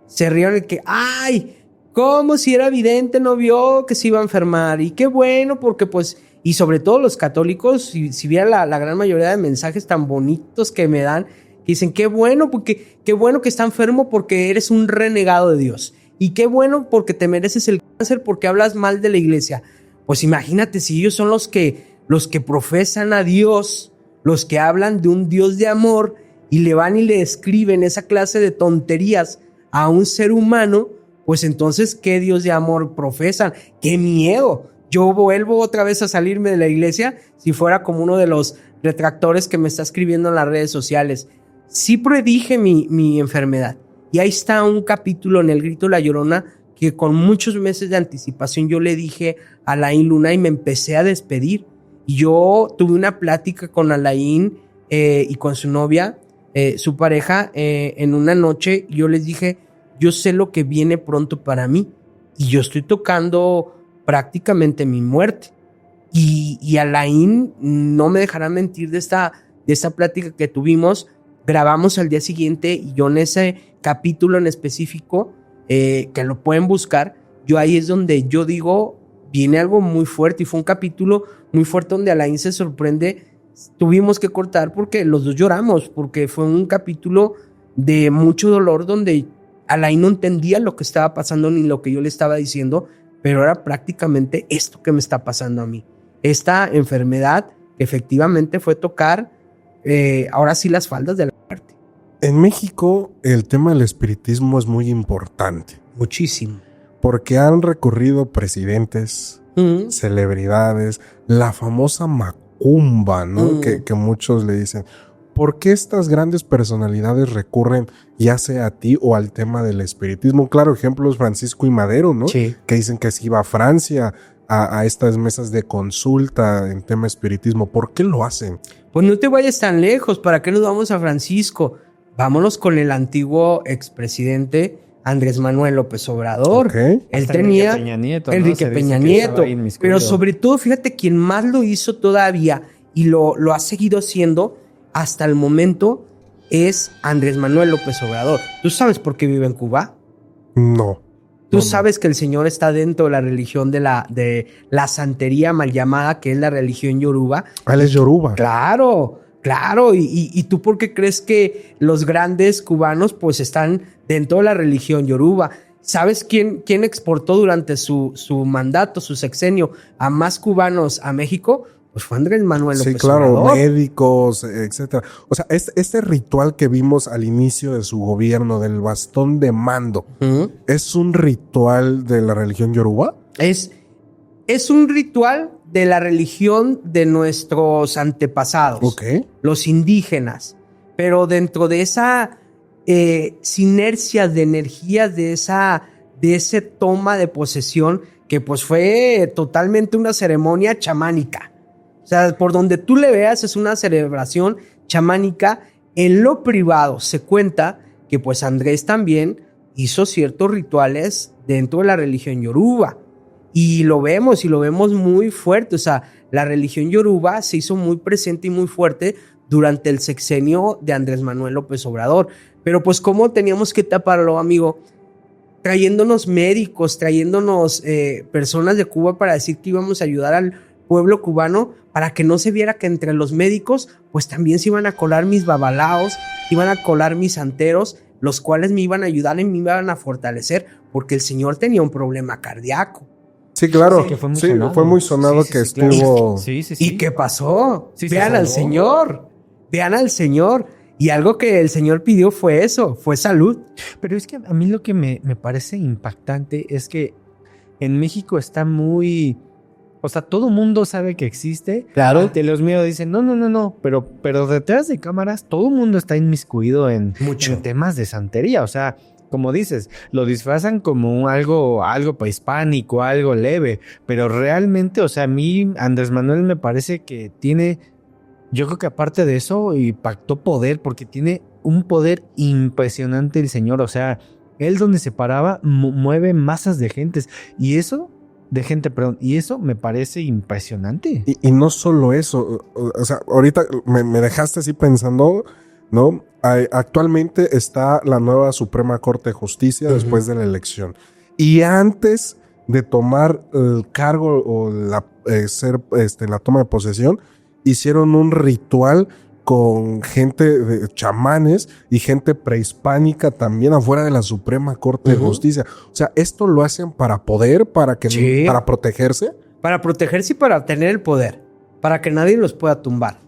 se rieron de que, ay, como si era evidente, no vio que se iba a enfermar. Y qué bueno, porque pues, y sobre todo los católicos, si vieran la gran mayoría de mensajes tan bonitos que me dan, que dicen, qué bueno que está enfermo porque eres un renegado de Dios. Y qué bueno porque te mereces el cáncer porque hablas mal de la iglesia. Pues imagínate si ellos son los que profesan a Dios, los que hablan de un Dios de amor y le van y le escriben esa clase de tonterías a un ser humano, pues entonces, ¿qué Dios de amor profesan? ¡Qué miedo! Yo vuelvo otra vez a salirme de la iglesia si fuera como uno de los retractores que me está escribiendo en las redes sociales. Sí predije mi enfermedad. Y ahí está un capítulo en El Grito de la Llorona que con muchos meses de anticipación yo le dije a Alain Luna y me empecé a despedir. Y yo tuve una plática con Alain y con su novia, su pareja, en una noche. Yo les dije, yo sé lo que viene pronto para mí y yo estoy tocando prácticamente mi muerte. Y Alain no me dejará mentir de esta plática que tuvimos. Grabamos al día siguiente y yo en ese capítulo en específico, que lo pueden buscar, yo ahí es donde yo digo, viene algo muy fuerte y fue un capítulo muy fuerte donde Alain se sorprende. Tuvimos que cortar porque los dos lloramos, porque fue un capítulo de mucho dolor donde Alain no entendía lo que estaba pasando ni lo que yo le estaba diciendo, pero era prácticamente esto que me está pasando a mí. Esta enfermedad que efectivamente fue tocar ahora sí las faldas de la muerte. En México el tema del espiritismo es muy importante. Muchísimo. Porque han recorrido presidentes, celebridades, la famosa macumba, ¿no? Que muchos le dicen. ¿Por qué estas grandes personalidades recurren ya sea a ti o al tema del espiritismo? Claro, ejemplos Francisco y Madero, ¿no? Sí. Que dicen que se iba a Francia a estas mesas de consulta en tema espiritismo. ¿Por qué lo hacen? Pues no te vayas tan lejos. ¿Para qué nos vamos a Francisco? Vámonos con el antiguo expresidente Andrés Manuel López Obrador. Okay. Él tenía Enrique Peña Nieto. Pero sobre todo, fíjate, quien más lo hizo todavía y lo ha seguido haciendo hasta el momento es Andrés Manuel López Obrador. ¿Tú sabes por qué vive en Cuba? No. ¿Tú sabes que el señor está dentro de la religión de la santería mal llamada, que es la religión yoruba? Él es yoruba. Claro. ¿Y tú por qué crees que los grandes cubanos pues están dentro de la religión yoruba? ¿Sabes quién exportó durante su mandato, su sexenio, a más cubanos a México? Pues fue Andrés Manuel López Obrador. Médicos, etcétera. O sea, este ritual que vimos al inicio de su gobierno, del bastón de mando, ¿es un ritual de la religión yoruba? Es un ritual de la religión de nuestros antepasados, los indígenas. Pero dentro de esa sinergia de energías, de ese toma de posesión, que pues fue totalmente una ceremonia chamánica. O sea, por donde tú le veas es una celebración chamánica. En lo privado se cuenta que pues Andrés también hizo ciertos rituales dentro de la religión yoruba. Y lo vemos muy fuerte. O sea, la religión yoruba se hizo muy presente y muy fuerte durante el sexenio de Andrés Manuel López Obrador. Pero pues ¿cómo teníamos que taparlo, amigo? Trayéndonos médicos, trayéndonos personas de Cuba para decir que íbamos a ayudar al pueblo cubano, para que no se viera que entre los médicos pues también se iban a colar mis babalaos, iban a colar mis santeros, los cuales me iban a ayudar y me iban a fortalecer, porque el señor tenía un problema cardíaco. Sí, claro. Sí, que fue muy Sí, sonado. fue muy sonado Sí, que sí, claro. estuvo... Sí. ¿Y qué pasó? Sí, se Vean al salvó. señor. Vean al señor. Y algo que el señor pidió fue eso, fue salud. Pero es que a mí lo que me parece impactante es que en México está muy... O sea, todo mundo sabe que existe. Claro. De los miedos dicen, no. Pero detrás de cámaras todo el mundo está inmiscuido en temas de santería. O sea, como dices, lo disfrazan como algo prehispánico, algo leve. Pero realmente, o sea, a mí Andrés Manuel me parece que tiene... Yo creo que aparte de eso, impactó poder, porque tiene un poder impresionante el señor. O sea, él donde se paraba mueve masas de gentes. Y eso me parece impresionante. Y no solo eso, o sea, ahorita me dejaste así pensando, ¿no? Actualmente está la nueva Suprema Corte de Justicia después de la elección. Y antes de tomar el cargo o ser la toma de posesión, hicieron un ritual con gente de chamanes y gente prehispánica también afuera de la Suprema Corte de Justicia. O sea, esto lo hacen para poder, para protegerse. Para protegerse y para tener el poder, para que nadie los pueda tumbar.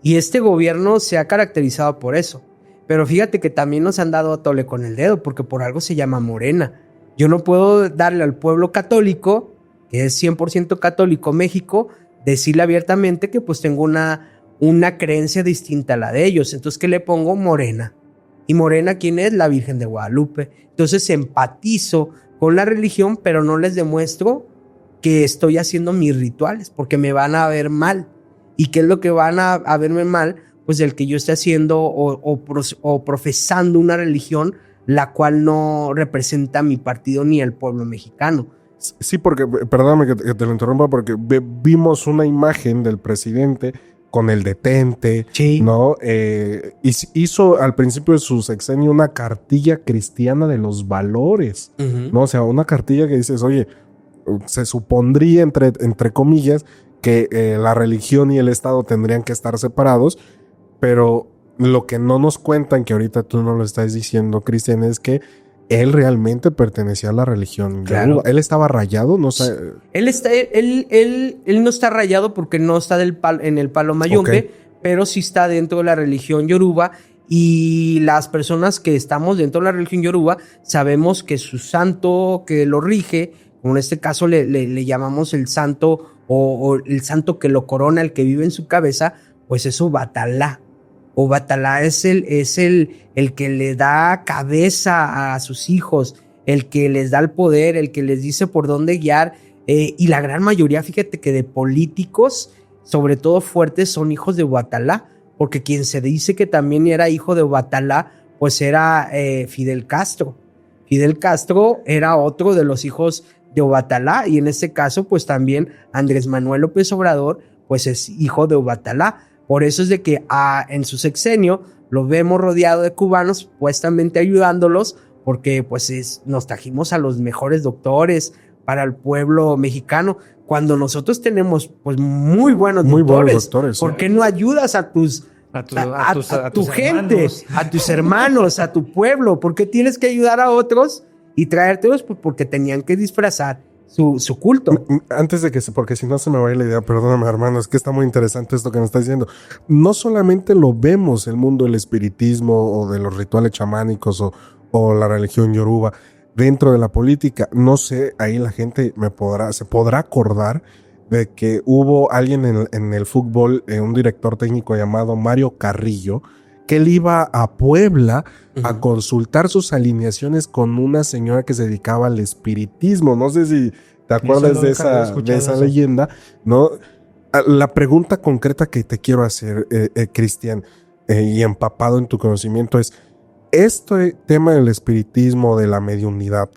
Y este gobierno se ha caracterizado por eso. Pero fíjate que también nos han dado a tole con el dedo, porque por algo se llama Morena. Yo no puedo darle al pueblo católico, que es 100% católico México, decirle abiertamente que pues tengo una creencia distinta a la de ellos. Entonces, ¿qué le pongo? Morena. ¿Y Morena quién es? La Virgen de Guadalupe. Entonces empatizo con la religión, pero no les demuestro que estoy haciendo mis rituales, porque me van a ver mal. ¿Y qué es lo que van a verme mal? Pues el que yo esté haciendo o profesando una religión la cual no representa a mi partido ni al pueblo mexicano. Sí, porque, perdóname que te lo interrumpa, porque vimos una imagen del presidente con el detente, Sí. ¿no? Hizo al principio de su sexenio una cartilla cristiana de los valores, ¿no? O sea, una cartilla que dices, oye, se supondría, entre comillas, que la religión y el Estado tendrían que estar separados, pero lo que no nos cuentan, que ahorita tú no lo estás diciendo, Cristian, es que él realmente pertenecía a la religión. Claro. Él estaba rayado, no sé. Él no está rayado porque no está en el palo mayombe, pero sí está dentro de la religión yoruba. Y las personas que estamos dentro de la religión yoruba sabemos que su santo que lo rige, como en este caso le llamamos el santo o el santo que lo corona, el que vive en su cabeza, pues es Obatalá. Obatalá es el que le da cabeza a sus hijos, el que les da el poder, el que les dice por dónde guiar. Y la gran mayoría, fíjate que de políticos, sobre todo fuertes, son hijos de Obatalá, porque quien se dice que también era hijo de Obatalá, pues era Fidel Castro. Fidel Castro era otro de los hijos de Obatalá, y en este caso, pues también Andrés Manuel López Obrador, pues es hijo de Obatalá. Por eso es de que en su sexenio lo vemos rodeado de cubanos, supuestamente ayudándolos, porque pues nos trajimos a los mejores doctores para el pueblo mexicano, cuando nosotros tenemos pues muy buenos doctores. ¿Por qué no ayudas a tu gente, hermanos, a tus hermanos, a tu pueblo? ¿Por qué tienes que ayudar a otros y traértelos? Pues porque tenían que disfrazar su culto. Antes de porque si no se me vaya la idea, perdóname, hermano, es que está muy interesante esto que me estás diciendo. No solamente lo vemos el mundo del espiritismo o de los rituales chamánicos o la religión yoruba dentro de la política. No sé, ahí la gente se podrá acordar de que hubo alguien en el fútbol, un director técnico llamado Mario Carrillo, que él iba a Puebla a consultar sus alineaciones con una señora que se dedicaba al espiritismo. No sé si te acuerdas de esa leyenda, ¿no? La pregunta concreta que te quiero hacer, Cristian, y empapado en tu conocimiento es, este tema del espiritismo, de la mediunidad,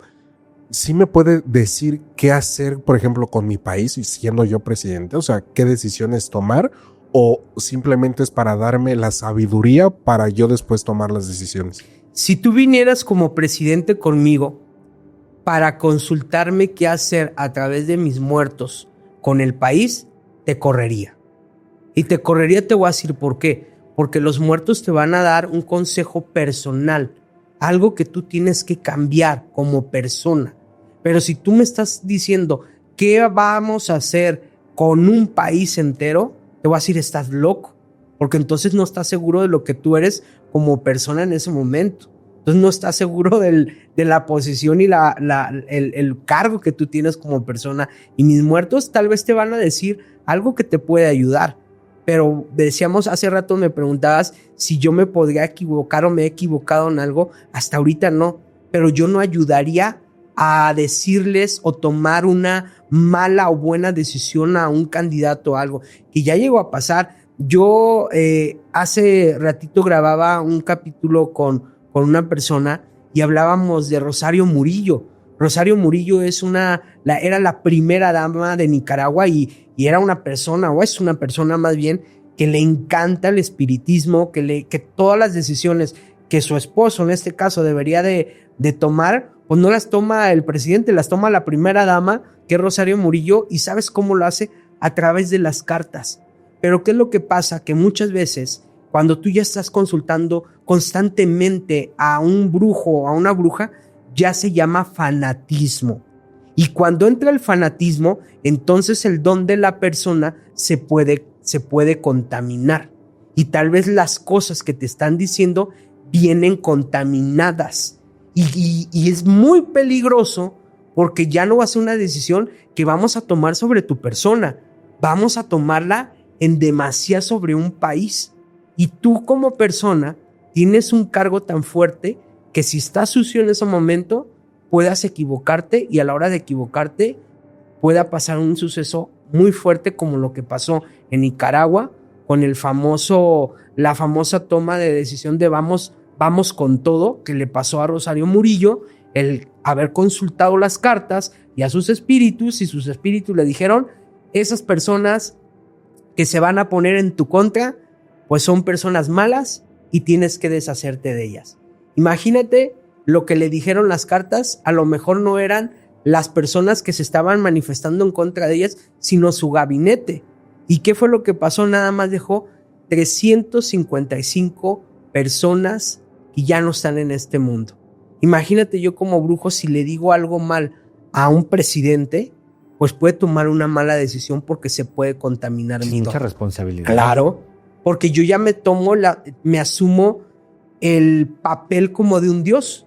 ¿sí me puede decir qué hacer, por ejemplo, con mi país y siendo yo presidente? O sea, ¿qué decisiones tomar? ¿O simplemente es para darme la sabiduría para yo después tomar las decisiones? Si tú vinieras como presidente conmigo para consultarme qué hacer a través de mis muertos con el país, te correría. Y te correría, te voy a decir por qué. Porque los muertos te van a dar un consejo personal, algo que tú tienes que cambiar como persona. Pero si tú me estás diciendo qué vamos a hacer con un país entero, te voy a decir, estás loco. Porque entonces no estás seguro de lo que tú eres como persona en ese momento. Entonces no estás seguro de la posición y el cargo que tú tienes como persona. Y mis muertos tal vez te van a decir algo que te puede ayudar. Pero decíamos, hace rato me preguntabas si yo me podría equivocar o me he equivocado en algo. Hasta ahorita no. Pero yo no ayudaría a decirles o tomar una mala o buena decisión a un candidato o algo. Que ya llegó a pasar. Yo hace ratito grababa un capítulo con una persona y hablábamos de Rosario Murillo. Rosario Murillo era la primera dama de Nicaragua y era una persona, o es una persona más bien, que le encanta el espiritismo, que todas las decisiones que su esposo, en este caso, debería de tomar, pues no las toma el presidente, las toma la primera dama, que es Rosario Murillo, y ¿sabes cómo lo hace? A través de las cartas. Pero ¿qué es lo que pasa? Que muchas veces, cuando tú ya estás consultando constantemente a un brujo o a una bruja, ya se llama fanatismo. Y cuando entra el fanatismo, entonces el don de la persona se puede contaminar. Y tal vez las cosas que te están diciendo vienen contaminadas. Y es muy peligroso porque ya no va a ser una decisión que vamos a tomar sobre tu persona. Vamos a tomarla en demasía sobre un país. Y tú como persona tienes un cargo tan fuerte que si estás sucio en ese momento, puedas equivocarte y a la hora de equivocarte pueda pasar un suceso muy fuerte como lo que pasó en Nicaragua con la famosa toma de decisión de vamos con todo que le pasó a Rosario Murillo, el haber consultado las cartas y a sus espíritus, y sus espíritus le dijeron, esas personas que se van a poner en tu contra, pues son personas malas y tienes que deshacerte de ellas. Imagínate lo que le dijeron las cartas, a lo mejor no eran las personas que se estaban manifestando en contra de ellas, sino su gabinete. ¿Y qué fue lo que pasó? Nada más dejó 355 personas que ya no están en este mundo. Imagínate yo como brujo, si le digo algo mal a un presidente, pues puede tomar una mala decisión porque se puede contaminar. Mucha responsabilidad. Claro, porque yo ya me asumo el papel como de un dios.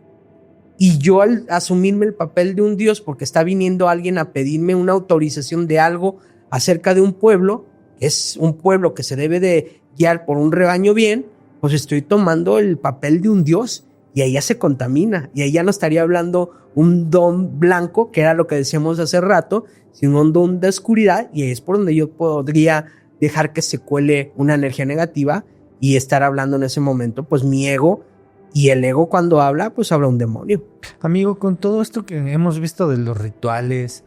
Y yo al asumirme el papel de un dios, porque está viniendo alguien a pedirme una autorización de algo acerca de un pueblo, es un pueblo que se debe de guiar por un rebaño bien, pues estoy tomando el papel de un dios y ahí ya se contamina. Y ahí ya no estaría hablando un don blanco, que era lo que decíamos hace rato, sino un don de oscuridad, y ahí es por donde yo podría dejar que se cuele una energía negativa y estar hablando en ese momento, pues mi ego. Y el ego cuando habla, pues habla un demonio. Amigo, con todo esto que hemos visto de los rituales,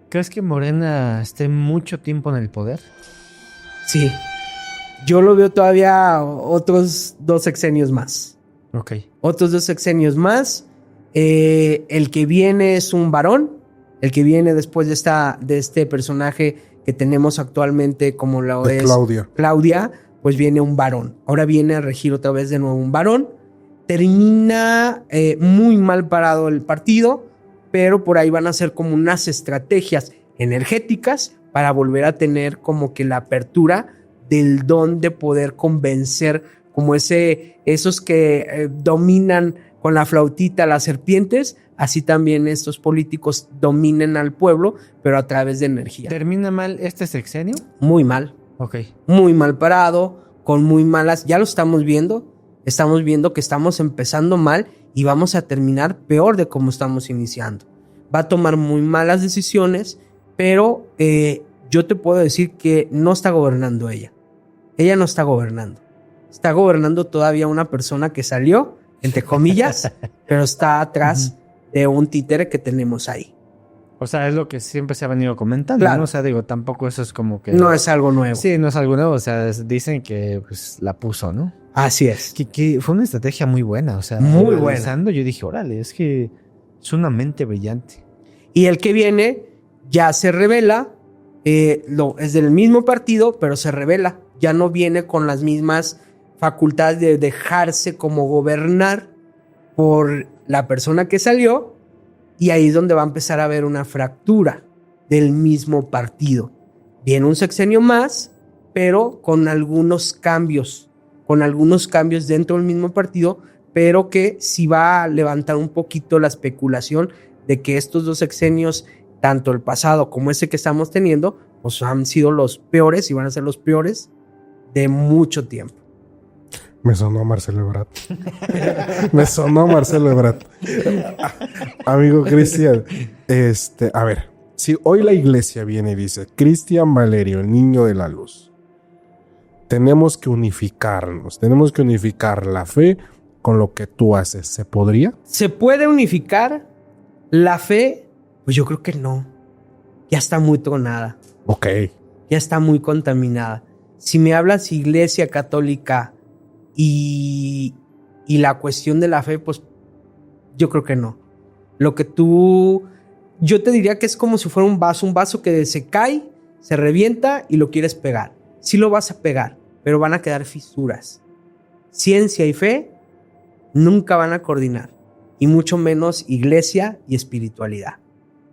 ¿crees que Morena esté mucho tiempo en el poder? Sí. Yo lo veo todavía otros 2 sexenios más. Ok. Otros 2 sexenios más. El que viene es un varón. El que viene después de este personaje que tenemos actualmente como lo es Claudia, pues viene un varón. Ahora viene a regir otra vez de nuevo un varón. Termina muy mal parado el partido, pero por ahí van a ser como unas estrategias energéticas para volver a tener como que la apertura del don de poder convencer, como esos que dominan con la flautita las serpientes, así también estos políticos dominen al pueblo, pero a través de energía. ¿Termina mal este sexenio? Muy mal. Ok. Muy mal parado, con muy malas, ya lo estamos viendo que estamos empezando mal y vamos a terminar peor de como estamos iniciando. Va a tomar muy malas decisiones, pero yo te puedo decir que no está gobernando ella. Ella no está gobernando. está gobernando todavía una persona que salió, entre comillas, pero está atrás de un títere que tenemos ahí. O sea, es lo que siempre se ha venido comentando, Claro. ¿no? O sea, digo, tampoco eso es como que... No es algo nuevo. Sí, no es algo nuevo. O sea, dicen que pues, la puso, ¿no? Así es. Que fue una estrategia muy buena. O sea, Muy analizando, yo dije, órale, es que es una mente brillante. Y el que viene ya se revela, es del mismo partido, pero se revela. Ya no viene con las mismas facultades de dejarse como gobernar por la persona que salió. Y ahí es donde va a empezar a haber una fractura del mismo partido. Viene un sexenio más, pero con algunos cambios dentro del mismo partido, pero que sí va a levantar un poquito la especulación de que estos 2 sexenios, tanto el pasado como ese que estamos teniendo, pues han sido los peores y van a ser los peores de mucho tiempo. Me sonó Marcelo Ebrard. Me sonó Marcelo Ebrard. Amigo Cristian, a ver, si hoy la iglesia viene y dice, Cristian Valerio, el niño de la luz, tenemos que unificarnos, tenemos que unificar la fe con lo que tú haces, ¿se podría? ¿Se puede unificar la fe? Pues yo creo que no. Ya está muy tronada. Ok. Ya está muy contaminada. Si me hablas iglesia católica y la cuestión de la fe, pues yo creo que no. Yo te diría que es como si fuera un vaso que se cae, se revienta y lo quieres pegar. Sí lo vas a pegar, pero van a quedar fisuras. Ciencia y fe nunca van a coordinar, y mucho menos iglesia y espiritualidad.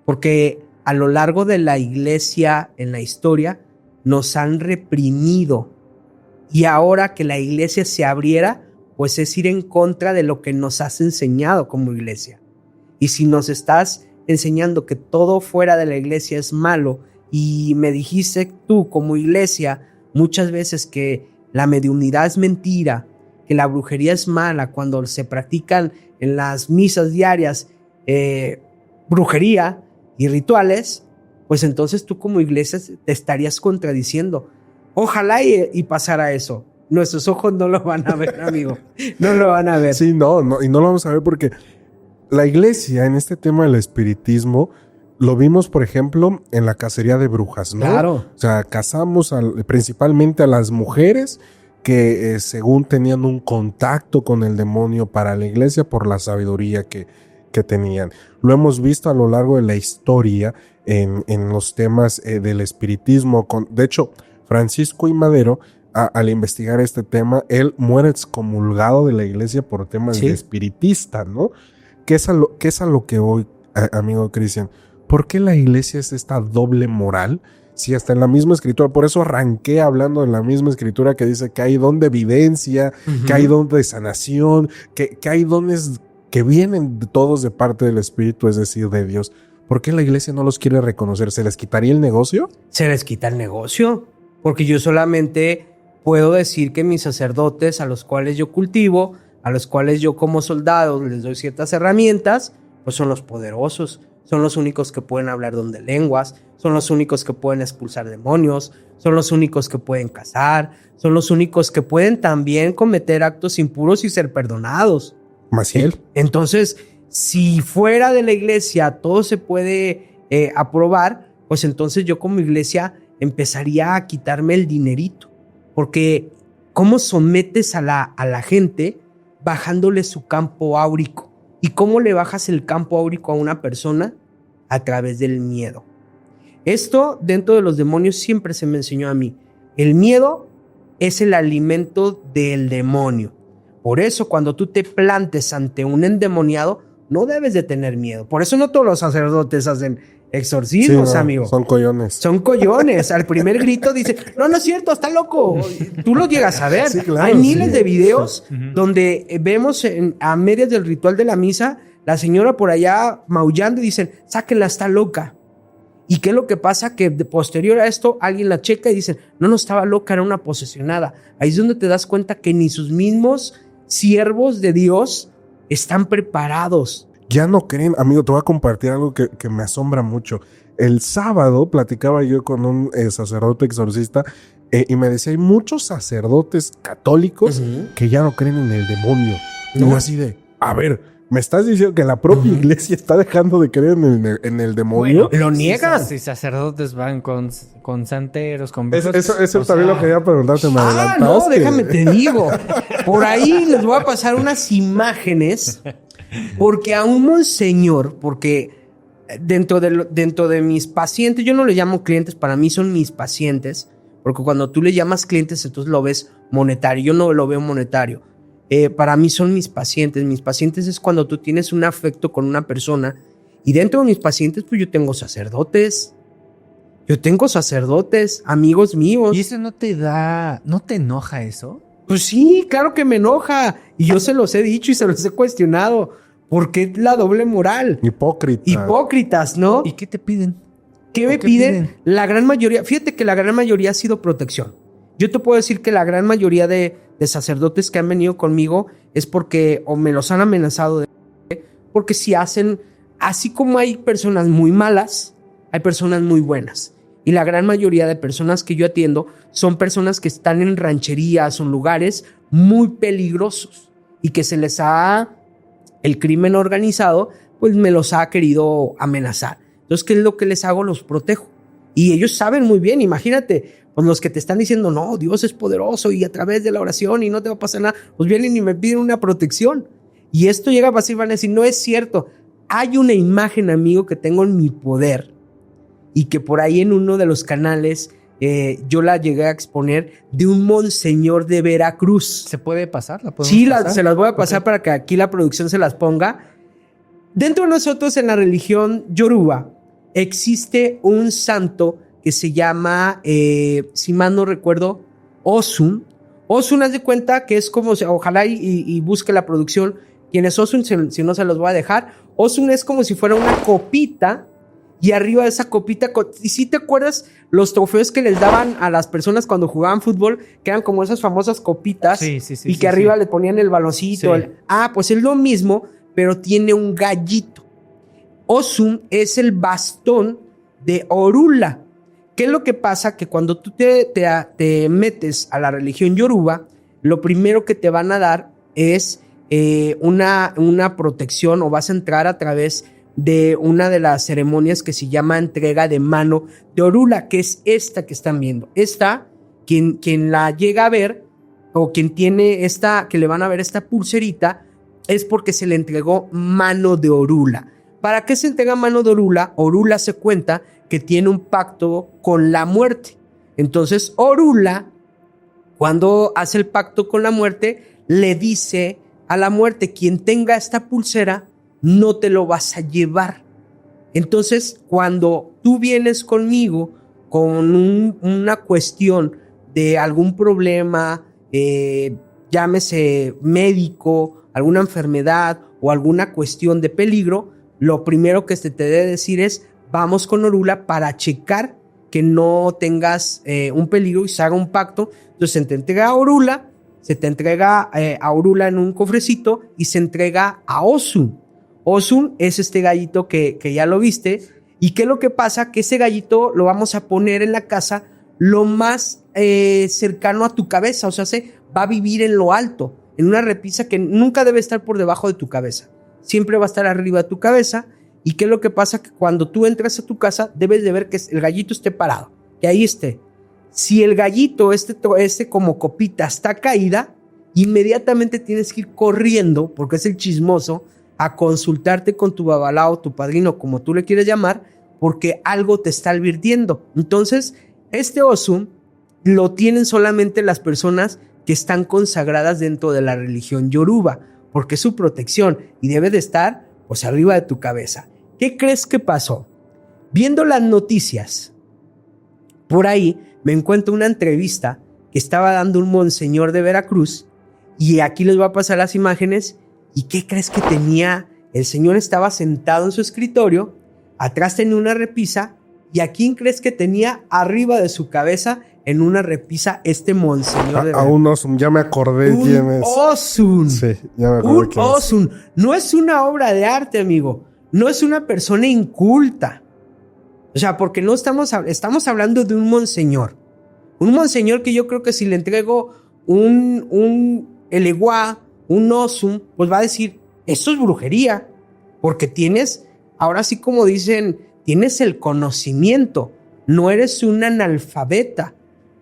Porque a lo largo de la iglesia, en la historia, nos han reprimido. Y ahora que la iglesia se abriera, pues es ir en contra de lo que nos has enseñado como iglesia. Y si nos estás enseñando que todo fuera de la iglesia es malo, y me dijiste tú como iglesia muchas veces que la mediunidad es mentira, que la brujería es mala cuando se practican en las misas diarias brujería y rituales, pues entonces tú como iglesia te estarías contradiciendo. Ojalá y pasara eso. Nuestros ojos no lo van a ver, amigo. No lo van a ver. Sí, no, y no lo vamos a ver porque la iglesia en este tema del espiritismo lo vimos, por ejemplo, en la cacería de brujas, ¿no? Claro. O sea, cazamos principalmente a las mujeres que según tenían un contacto con el demonio para la iglesia por la sabiduría que tenían. Lo hemos visto a lo largo de la historia en los temas del espiritismo. De hecho, Francisco I. Madero, al investigar este tema, él muere excomulgado de la iglesia por temas de espiritista, ¿no? ¿Qué es a lo que hoy, amigo Cristian? ¿Por qué la iglesia es esta doble moral? Si hasta en la misma escritura, por eso arranqué hablando en la misma escritura que dice que hay don de evidencia, que hay don de sanación, que hay dones que vienen todos de parte del Espíritu, es decir, de Dios. ¿Por qué la iglesia no los quiere reconocer? ¿Se les quitaría el negocio? Se les quita el negocio, porque yo solamente puedo decir que mis sacerdotes, a los cuales yo cultivo, a los cuales yo como soldado les doy ciertas herramientas, pues son los poderosos, son los únicos que pueden hablar don de lenguas, son los únicos que pueden expulsar demonios, son los únicos que pueden cazar, son los únicos que pueden también cometer actos impuros y ser perdonados. Maciel. Entonces, si fuera de la iglesia todo se puede aprobar, pues entonces yo como iglesia empezaría a quitarme el dinerito. Porque ¿cómo sometes a la gente bajándole su campo áurico? ¿Y cómo le bajas el campo áurico a una persona? A través del miedo. Esto dentro de los demonios siempre se me enseñó a mí. El miedo es el alimento del demonio. Por eso cuando tú te plantes ante un endemoniado, no debes de tener miedo. Por eso no todos los sacerdotes hacen exorcismos, amigo. Son collones. Son collones. Al primer grito dice, no es cierto, está loco. Tú lo llegas a ver. Sí, claro, hay miles de videos donde vemos a medias del ritual de la misa, la señora por allá maullando y dicen, sáquenla, está loca. ¿Y qué es lo que pasa? Que de posterior a esto alguien la checa y dicen, no estaba loca, era una posesionada. Ahí es donde te das cuenta que ni sus mismos siervos de Dios están preparados. Ya no creen, amigo, te voy a compartir algo que me asombra mucho. El sábado platicaba yo con un sacerdote exorcista Y me decía, hay muchos sacerdotes católicos que ya no creen en el demonio. Y yo así de, a ver, ¿me estás diciendo que la propia iglesia está dejando de creer en el demonio? Bueno, lo niegan. Si sacerdotes van con santeros, con... Eso también lo quería preguntarte, me adelantaste. No, déjame te digo. Por ahí les voy a pasar unas imágenes, porque a un monseñor, porque dentro de mis pacientes, yo no les llamo clientes, para mí son mis pacientes, porque cuando tú le llamas clientes, entonces lo ves monetario. Yo no lo veo monetario. Para mí son mis pacientes. Mis pacientes es cuando tú tienes un afecto con una persona. Y dentro de mis pacientes, pues yo tengo sacerdotes. Amigos míos. ¿Y eso no te enoja eso? Pues sí, claro que me enoja. Y yo se los he dicho y se los he cuestionado. ¿Por qué la doble moral? Hipócritas, ¿no? ¿Y qué te piden? ¿Qué me piden? La gran mayoría, fíjate que la gran mayoría ha sido protección. Yo te puedo decir que la gran mayoría de sacerdotes que han venido conmigo es porque o me los han amenazado porque si hacen, así como hay personas muy malas, hay personas muy buenas. Y la gran mayoría de personas que yo atiendo son personas que están en rancherías o lugares muy peligrosos y que el crimen organizado, pues me los ha querido amenazar. Entonces, ¿qué es lo que les hago? Los protejo. Y ellos saben muy bien, imagínate, pues los que te están diciendo, no, Dios es poderoso y a través de la oración y no te va a pasar nada, pues vienen y me piden una protección. Y esto llega a pasar y van a decir, no es cierto. Hay una imagen, amigo, que tengo en mi poder y que por ahí en uno de los canales yo la llegué a exponer de un monseñor de Veracruz. ¿Se puede pasar? Sí, se las voy a pasar para que aquí la producción se las ponga. Dentro de nosotros en la religión yoruba existe un santo que se llama, si mal no recuerdo, Osun. Osun, haz de cuenta que es como, ojalá y busque la producción quién es Osun, si no se los voy a dejar. Osun es como si fuera una copita y arriba de esa copita, y si te acuerdas los trofeos que les daban a las personas cuando jugaban fútbol, que eran como esas famosas copitas, y que arriba le ponían el baloncito. Sí. Pues es lo mismo, pero tiene un gallito. Osun es el bastón de Orula. ¿Qué es lo que pasa? Que cuando tú te metes a la religión yoruba, lo primero que te van a dar es una protección, o vas a entrar a través de una de las ceremonias que se llama entrega de mano de Orula, que es esta que están viendo. Esta, quien la llega a ver, o quien tiene esta, que le van a ver esta pulserita, es porque se le entregó mano de Orula. ¿Para qué se entrega mano de Orula? Orula se cuenta que tiene un pacto con la muerte. Entonces Orula, cuando hace el pacto con la muerte, le dice a la muerte, quien tenga esta pulsera, no te lo vas a llevar. Entonces, cuando tú vienes conmigo con una cuestión de algún problema, llámese médico, alguna enfermedad o alguna cuestión de peligro, lo primero que se te debe decir es, vamos con Orula para checar que no tengas un peligro y se haga un pacto. Entonces se te entrega a Orula, se te entrega a Orula en un cofrecito y se entrega a Osun. Osun es este gallito que ya lo viste. ¿Y qué es lo que pasa? Que ese gallito lo vamos a poner en la casa lo más cercano a tu cabeza. O sea, va a vivir en lo alto, en una repisa que nunca debe estar por debajo de tu cabeza. Siempre va a estar arriba de tu cabeza. ¿Y qué es lo que pasa? Que cuando tú entras a tu casa, debes de ver que el gallito esté parado, que ahí esté. Si el gallito, este como copita, está caída, inmediatamente tienes que ir corriendo, porque es el chismoso, a consultarte con tu babalao, tu padrino, como tú le quieres llamar, porque algo te está advirtiendo. Entonces, este Osun lo tienen solamente las personas que están consagradas dentro de la religión yoruba, porque es su protección y debe de estar pues arriba de tu cabeza. ¿Qué crees que pasó? Viendo las noticias, por ahí me encuentro una entrevista que estaba dando un monseñor de Veracruz, y aquí les voy a pasar las imágenes. ¿Y qué crees que tenía? El señor estaba sentado en su escritorio, atrás tenía una repisa, y ¿a quién crees que tenía arriba de su cabeza en una repisa este monseñor de Veracruz? A un Osun, ya me acordé quién es. Osun. Sí, ya me acordé quién es. Osun. No es una obra de arte, amigo. No es una persona inculta. O sea, porque no estamos hablando de un monseñor. Un monseñor que yo creo que si le entrego el eguá, un osum, pues va a decir, eso es brujería, porque tienes, ahora sí como dicen, tienes el conocimiento, no eres un analfabeta,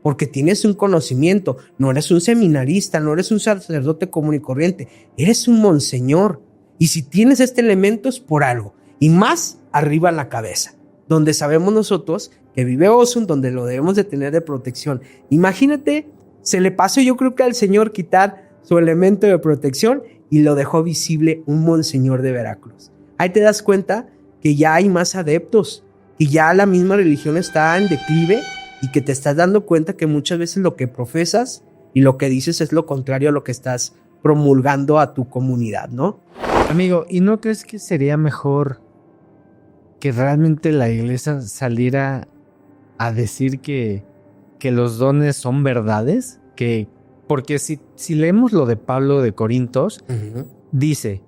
porque tienes un conocimiento, no eres un seminarista, no eres un sacerdote común y corriente, eres un monseñor, y si tienes este elemento es por algo, y más arriba en la cabeza, donde sabemos nosotros que vive Osum, donde lo debemos de tener de protección. Imagínate, se le pasó yo creo que al Señor quitar su elemento de protección y lo dejó visible un monseñor de Veracruz. Ahí te das cuenta que ya hay más adeptos, que ya la misma religión está en declive y que te estás dando cuenta que muchas veces lo que profesas y lo que dices es lo contrario a lo que estás promulgando a tu comunidad, ¿no? Amigo, ¿y no crees que sería mejor que realmente la iglesia saliera a decir que los dones son verdades? Porque si leemos lo de Pablo de Corintios, dice,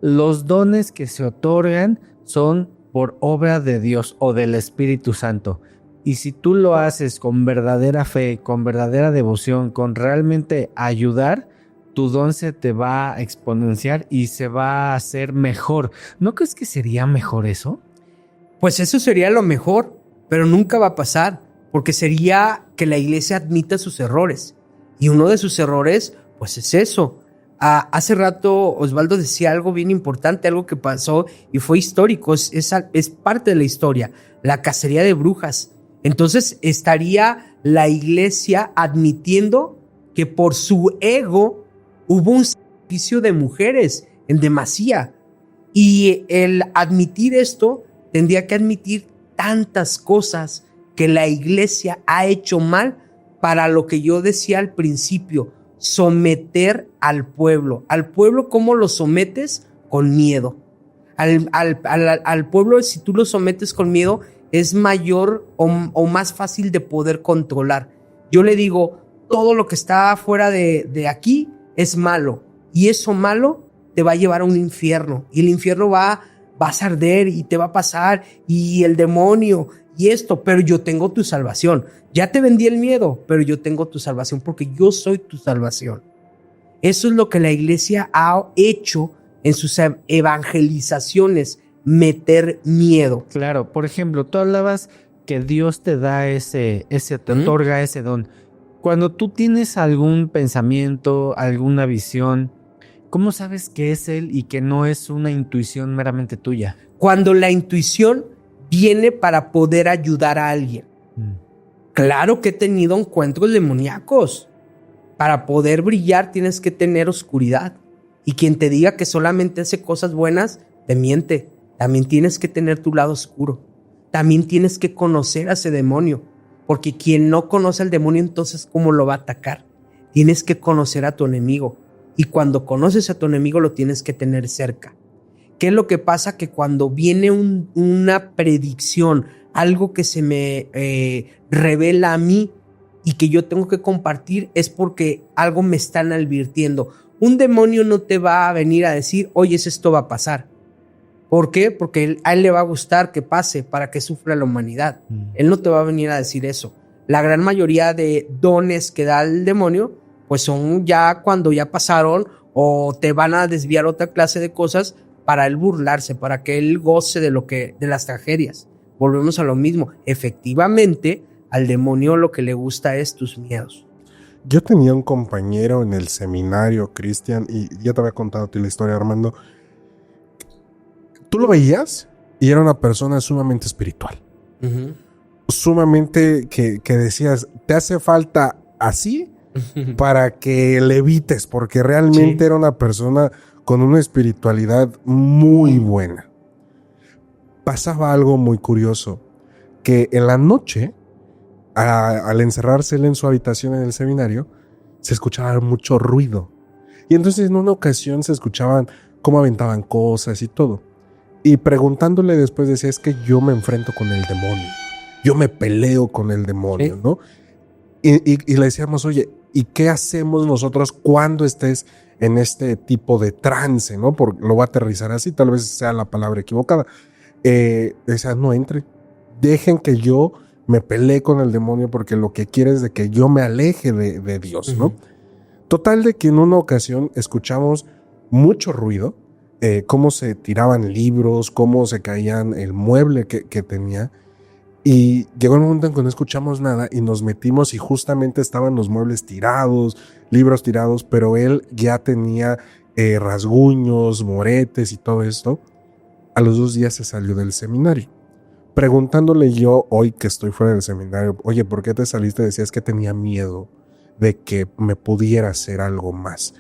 los dones que se otorgan son por obra de Dios o del Espíritu Santo. Y si tú lo haces con verdadera fe, con verdadera devoción, con realmente ayudar, tu don se te va a exponenciar y se va a hacer mejor. ¿No crees que sería mejor eso? Pues eso sería lo mejor, pero nunca va a pasar, porque sería que la iglesia admita sus errores. Y uno de sus errores, pues es eso. Hace rato Osvaldo decía algo bien importante, algo que pasó y fue histórico, es parte de la historia, la cacería de brujas. Entonces estaría la iglesia admitiendo que por su ego hubo un sacrificio de mujeres en demasía. Y el admitir esto tendría que admitir tantas cosas que la iglesia ha hecho mal para lo que yo decía al principio, someter al pueblo. Al pueblo, ¿cómo lo sometes? Con miedo. Al pueblo, si tú lo sometes con miedo, es mayor o más fácil de poder controlar. Yo le digo, todo lo que está fuera de aquí es malo. Y eso malo te va a llevar a un infierno. Y el infierno vas a arder y te va a pasar. Y el demonio y esto, pero yo tengo tu salvación. Ya te vendí el miedo, pero yo tengo tu salvación porque yo soy tu salvación. Eso es lo que la iglesia ha hecho en sus evangelizaciones, meter miedo. Claro, por ejemplo, tú hablabas que Dios te da te otorga ese don. Cuando tú tienes algún pensamiento, alguna visión, ¿cómo sabes que es Él y que no es una intuición meramente tuya? Cuando la intuición viene para poder ayudar a alguien. Claro que he tenido encuentros demoníacos. Para poder brillar tienes que tener oscuridad. Y quien te diga que solamente hace cosas buenas, te miente. También tienes que tener tu lado oscuro. También tienes que conocer a ese demonio. Porque quien no conoce al demonio, entonces, ¿cómo lo va a atacar? Tienes que conocer a tu enemigo. Y cuando conoces a tu enemigo, lo tienes que tener cerca. ¿Qué es lo que pasa? Que cuando viene una predicción, algo que se me revela a mí y que yo tengo que compartir, es porque algo me están advirtiendo. Un demonio no te va a venir a decir, oye, esto va a pasar. ¿Por qué? Porque a él le va a gustar que pase para que sufra la humanidad. Él no te va a venir a decir eso. La gran mayoría de dones que da el demonio, pues son ya cuando ya pasaron o te van a desviar otra clase de cosas para él burlarse, para que él goce de las tragedias. Volvemos a lo mismo. Efectivamente, al demonio lo que le gusta es tus miedos. Yo tenía un compañero en el seminario, Cristian, y ya te había contado la historia, Armando. Tú lo veías y era una persona sumamente espiritual. Sumamente que decías, te hace falta así para que levites, porque realmente era una persona con una espiritualidad muy buena. Pasaba algo muy curioso, que en la noche, al encerrarse él en su habitación en el seminario, se escuchaba mucho ruido. Y entonces en una ocasión se escuchaban cómo aventaban cosas y todo. Y preguntándole después decía, es que yo me enfrento con el demonio. Yo me peleo con el demonio, ¿no? Y le decíamos, oye, ¿y qué hacemos nosotros cuando estés en este tipo de trance, ¿no? Porque lo va a aterrizar así, tal vez sea la palabra equivocada. Decía, no entre. Dejen que yo me peleé con el demonio porque lo que quiere es de que yo me aleje de Dios, ¿no? Total de que en una ocasión escuchamos mucho ruido, cómo se tiraban libros, cómo se caían el mueble que tenía. Y llegó el momento en que no escuchamos nada y nos metimos y justamente estaban los muebles tirados, libros tirados, pero él ya tenía rasguños, moretes y todo esto. A los 2 días se salió del seminario. Preguntándole yo hoy que estoy fuera del seminario, oye, ¿por qué te saliste? Decías que tenía miedo de que me pudiera hacer algo más.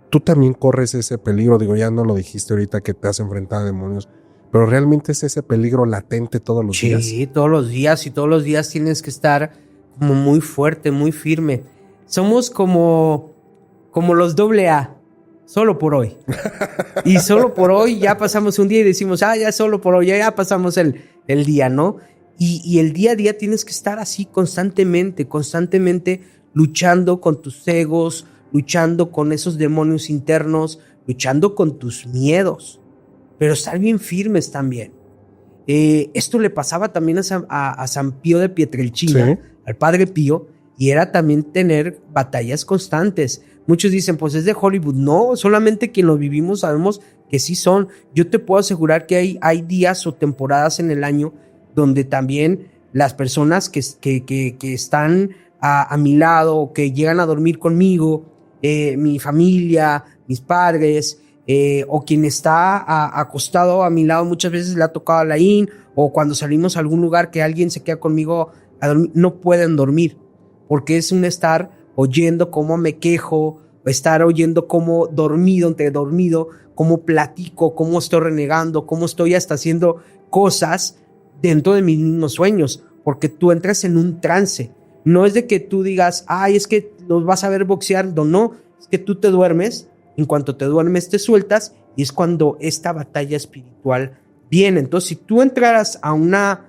Tú también corres ese peligro, digo, ya no lo dijiste ahorita que te has enfrentado a demonios, pero realmente es ese peligro latente todos los días. Sí, todos los días, y todos los días tienes que estar como muy fuerte, muy firme. Somos como los AA, solo por hoy. Y solo por hoy ya pasamos un día y decimos, ya solo por hoy, ya pasamos el día, ¿no? Y el día a día tienes que estar así constantemente luchando con tus egos, luchando con esos demonios internos, luchando con tus miedos, pero estar bien firmes también. Esto le pasaba también a San Pío de Pietrelcina, Sí. al Padre Pío, y era también tener batallas constantes. Muchos dicen, pues es de Hollywood. No, solamente quien lo vivimos sabemos que sí son. Yo te puedo asegurar que hay días o temporadas en el año donde también las personas que están a mi lado o que llegan a dormir conmigo, mi familia, mis padres, o quien está acostado a mi lado, muchas veces le ha tocado a Laín, o cuando salimos a algún lugar que alguien se queda conmigo a dormir, no pueden dormir, porque es un estar oyendo cómo me quejo, estar oyendo cómo entre dormido, cómo platico, cómo estoy renegando, cómo estoy hasta haciendo cosas dentro de mis mismos sueños, porque tú entras en un trance. No es de que tú digas, es que los vas a ver boxeando, no, es que tú te duermes. En cuanto te duermes, te sueltas y es cuando esta batalla espiritual viene. Entonces, si tú entraras a una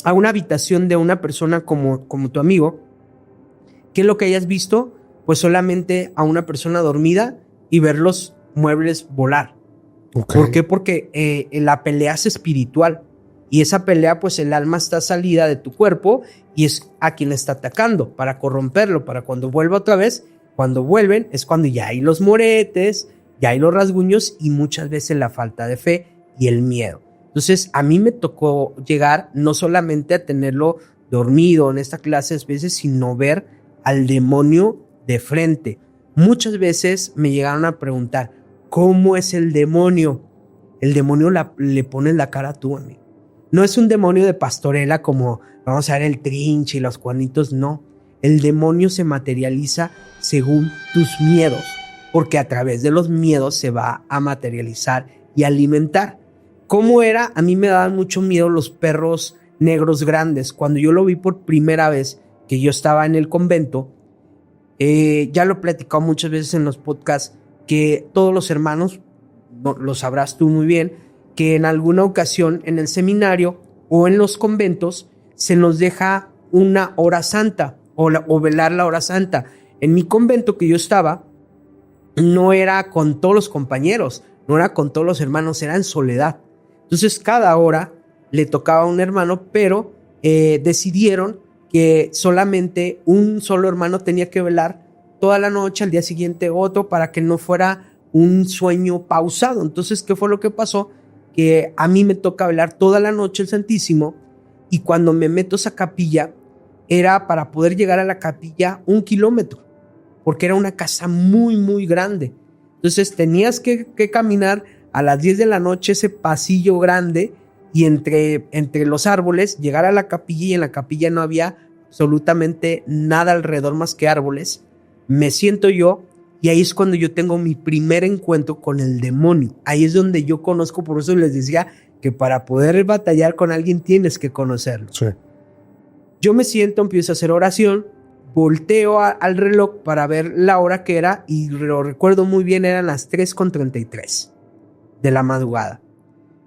habitación de una persona como tu amigo, ¿qué es lo que hayas visto? Pues solamente a una persona dormida y ver los muebles volar. Okay. ¿Por qué? Porque la pelea es espiritual y esa pelea, pues el alma está salida de tu cuerpo y es a quien está atacando para corromperlo, para cuando vuelva otra vez. Cuando vuelven es cuando ya hay los moretes, ya hay los rasguños y muchas veces la falta de fe y el miedo. Entonces a mí me tocó llegar no solamente a tenerlo dormido en esta clase de veces, sino ver al demonio de frente. Muchas veces me llegaron a preguntar, ¿cómo es el demonio? El demonio le pones la cara tú, amigo. No es un demonio de pastorela como vamos a ver el trinche y los cuernitos, no. El demonio se materializa según tus miedos, porque a través de los miedos se va a materializar y alimentar. ¿Cómo era? A mí me daban mucho miedo los perros negros grandes. Cuando yo lo vi por primera vez, que yo estaba en el convento, ya lo he platicado muchas veces en los podcasts, que todos los hermanos, lo sabrás tú muy bien, que en alguna ocasión en el seminario o en los conventos se nos deja una hora santa o velar la hora santa. En mi convento que yo estaba, no era con todos los compañeros, no era con todos los hermanos, era en soledad. Entonces cada hora le tocaba a un hermano, pero decidieron que solamente un solo hermano tenía que velar toda la noche, al día siguiente otro, para que no fuera un sueño pausado. Entonces, ¿qué fue lo que pasó? Que a mí me toca velar toda la noche el Santísimo, y cuando me meto a esa capilla, era para poder llegar a la capilla 1 kilómetro, porque era una casa muy, muy grande. Entonces tenías que caminar a las 10 de la noche ese pasillo grande y entre los árboles llegar a la capilla, y en la capilla no había absolutamente nada alrededor más que árboles. Me siento yo y ahí es cuando yo tengo mi primer encuentro con el demonio. Ahí es donde yo conozco, por eso les decía que para poder batallar con alguien tienes que conocerlo. Sí. Yo me siento, empiezo a hacer oración, volteo al reloj para ver la hora que era y lo recuerdo muy bien, eran las 3:33 de la madrugada.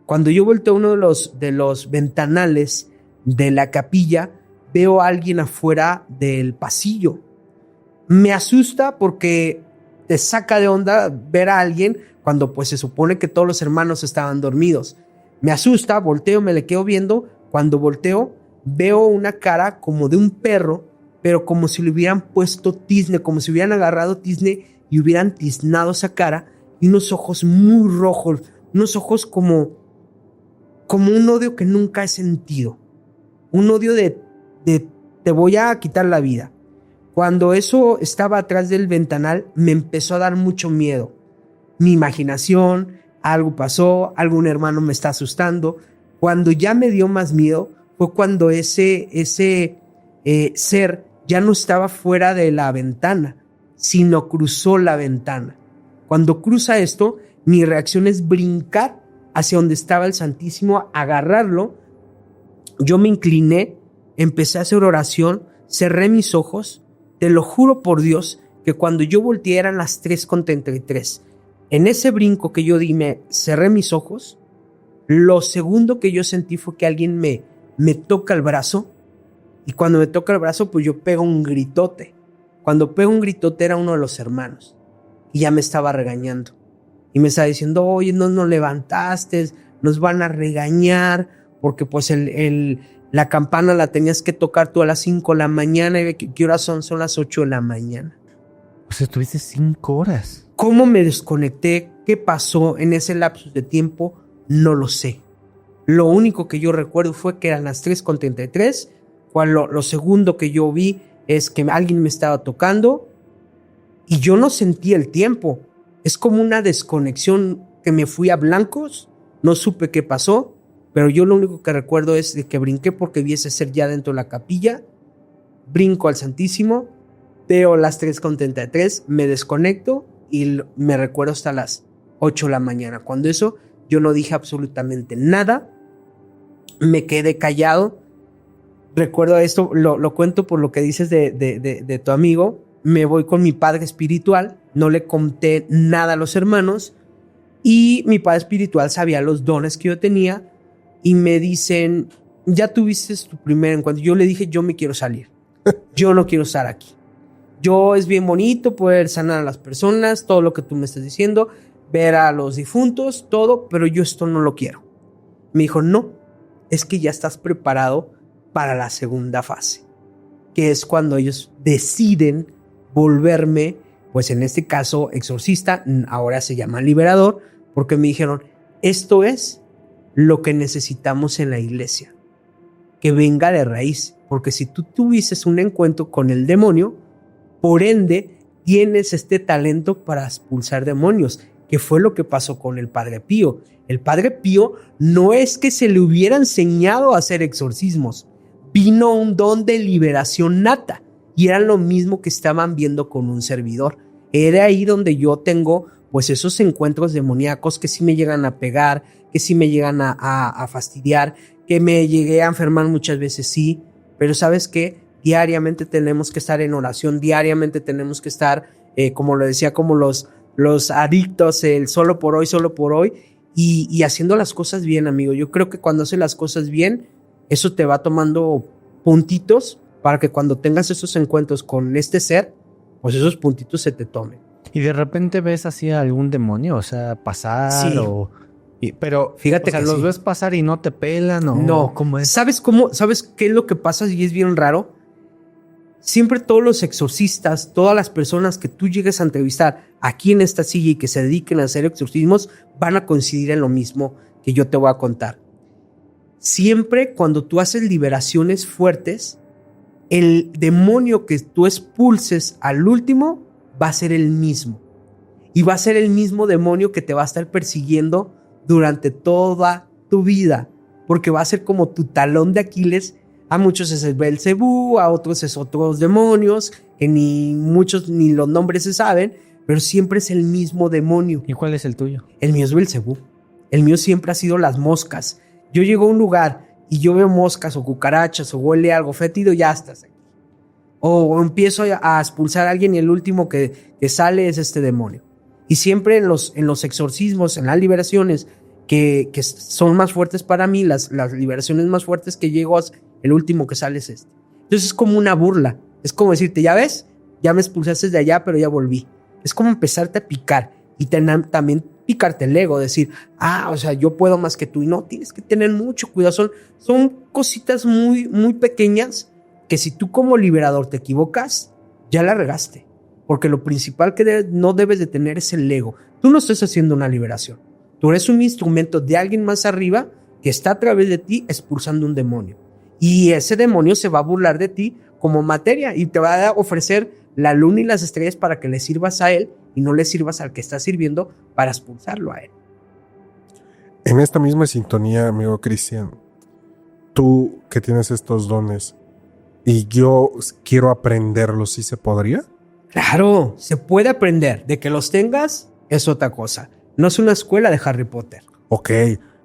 Cuando yo volteo uno de los ventanales de la capilla, veo a alguien afuera del pasillo. Me asusta porque te saca de onda ver a alguien cuando pues se supone que todos los hermanos estaban dormidos. Me asusta, volteo, me le quedo viendo. Cuando volteo, veo una cara como de un perro, pero como si le hubieran puesto tizne, como si hubieran agarrado tizne y hubieran tiznado esa cara, y unos ojos muy rojos, unos ojos como un odio que nunca he sentido, un odio de te voy a quitar la vida. Cuando eso estaba atrás del ventanal, me empezó a dar mucho miedo. Mi imaginación, algo pasó, algún hermano me está asustando. Cuando ya me dio más miedo fue cuando ese ser ya no estaba fuera de la ventana, sino cruzó la ventana. Cuando cruza esto, mi reacción es brincar hacia donde estaba el Santísimo, agarrarlo. Yo me incliné, empecé a hacer oración, cerré mis ojos. Te lo juro por Dios que cuando yo volteé eran las 3:33. En ese brinco que yo di, me cerré mis ojos. Lo segundo que yo sentí fue que alguien me toca el brazo. Y cuando me toca el brazo, pues yo pego un gritote. Cuando pego un gritote era uno de los hermanos. Y ya me estaba regañando. Y me estaba diciendo, oye, no nos levantaste, nos van a regañar, porque pues la campana la tenías que tocar tú a las 5 de la mañana. ¿Y qué horas son? Son las 8 de la mañana. O sea, estuviste 5 horas. ¿Cómo me desconecté? ¿Qué pasó en ese lapso de tiempo? No lo sé. Lo único que yo recuerdo fue que eran las 3:33. Lo segundo que yo vi es que alguien me estaba tocando y yo no sentí el tiempo. Es como una desconexión que me fui a blancos. No supe qué pasó, pero yo lo único que recuerdo es de que brinqué porque vi ese ser ya dentro de la capilla. Brinco al Santísimo, veo las 3:33, me desconecto y me recuerdo hasta las 8 de la mañana. Cuando eso, yo no dije absolutamente nada, me quedé callado. Recuerdo esto, lo cuento por lo que dices de tu amigo. Me voy con mi padre espiritual, no le conté nada a los hermanos y mi padre espiritual sabía los dones que yo tenía y me dicen, ya tuviste tu primer encuentro. Yo le dije, yo me quiero salir, yo no quiero estar aquí. Es bien bonito poder sanar a las personas, todo lo que tú me estás diciendo, ver a los difuntos, todo, pero yo esto no lo quiero. Me dijo, no, es que ya estás preparado para la segunda fase, que es cuando ellos deciden volverme, pues en este caso exorcista, ahora se llama liberador, porque me dijeron, esto es lo que necesitamos en la iglesia, que venga de raíz, porque si tú tuvieses un encuentro con el demonio, por ende tienes este talento para expulsar demonios, que fue lo que pasó con el Padre Pío. El Padre Pío no es que se le hubiera enseñado a hacer exorcismos, vino un don de liberación nata y era lo mismo que estaban viendo con un servidor. Era ahí donde yo tengo pues esos encuentros demoníacos que sí me llegan a pegar, que sí me llegan a fastidiar, que me llegué a enfermar muchas veces, sí, pero ¿sabes qué? Diariamente tenemos que estar en oración, diariamente tenemos que estar, como lo decía, como los adictos, el solo por hoy, y haciendo las cosas bien, amigo. Yo creo que cuando haces las cosas bien, eso te va tomando puntitos para que cuando tengas esos encuentros con este ser, pues esos puntitos se te tomen. Y de repente ves así a algún demonio, o sea, pasar sí. Pero fíjate, o sea, que los sí. ves pasar y no te pelan o no. ¿Cómo es? ¿Sabes qué es lo que pasa? Y es bien raro. Siempre todos los exorcistas, todas las personas que tú llegues a entrevistar aquí en esta silla y que se dediquen a hacer exorcismos, van a coincidir en lo mismo que yo te voy a contar. Siempre cuando tú haces liberaciones fuertes, el demonio que tú expulses al último va a ser el mismo. Y va a ser el mismo demonio que te va a estar persiguiendo durante toda tu vida. Porque va a ser como tu talón de Aquiles. A muchos es el Belcebú, a otros es otros demonios, que ni los nombres se saben, pero siempre es el mismo demonio. ¿Y cuál es el tuyo? El mío es Belcebú. El mío siempre ha sido las moscas. Yo llego a un lugar y yo veo moscas o cucarachas o huele algo fétido, ya estás aquí. O empiezo a expulsar a alguien y el último que sale es este demonio. Y siempre en los exorcismos, en las liberaciones que son más fuertes para mí, las liberaciones más fuertes que llego, el último que sale es este. Entonces es como una burla. Es como decirte, ya ves, ya me expulsaste de allá, pero ya volví. Es como empezarte a picar. Y también picarte el ego, decir, o sea, yo puedo más que tú. Y no, tienes que tener mucho cuidado. Son cositas muy, muy pequeñas que si tú como liberador te equivocas, ya la regaste. Porque lo principal que no debes de tener es el ego. Tú no estás haciendo una liberación. Tú eres un instrumento de alguien más arriba que está a través de ti expulsando un demonio. Y ese demonio se va a burlar de ti como materia y te va a ofrecer la luna y las estrellas para que le sirvas a él y no le sirvas al que está sirviendo para expulsarlo a él. En esta misma sintonía, amigo Cristian, tú que tienes estos dones y yo quiero aprenderlos, ¿sí se podría? Claro, se puede aprender. De que los tengas es otra cosa. No es una escuela de Harry Potter. Ok.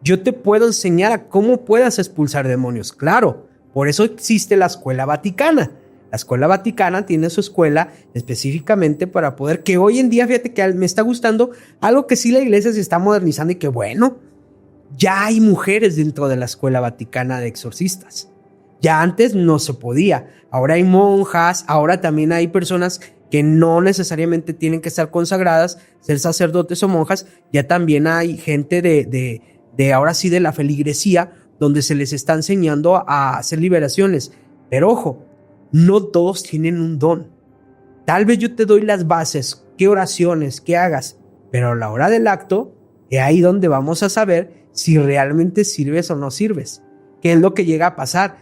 Yo te puedo enseñar a cómo puedas expulsar demonios. Claro, por eso existe la Escuela Vaticana. La Escuela Vaticana tiene su escuela específicamente para poder, que hoy en día, fíjate que me está gustando, algo que sí la iglesia se está modernizando y que bueno, ya hay mujeres dentro de la Escuela Vaticana de exorcistas. Ya antes no se podía. Ahora hay monjas, ahora también hay personas que no necesariamente tienen que estar consagradas, ser sacerdotes o monjas. Ya también hay gente de ahora sí de la feligresía, donde se les está enseñando a hacer liberaciones. Pero ojo, no todos tienen un don. Tal vez yo te doy las bases, qué oraciones, qué hagas, pero a la hora del acto, es ahí donde vamos a saber si realmente sirves o no sirves. ¿Qué es lo que llega a pasar?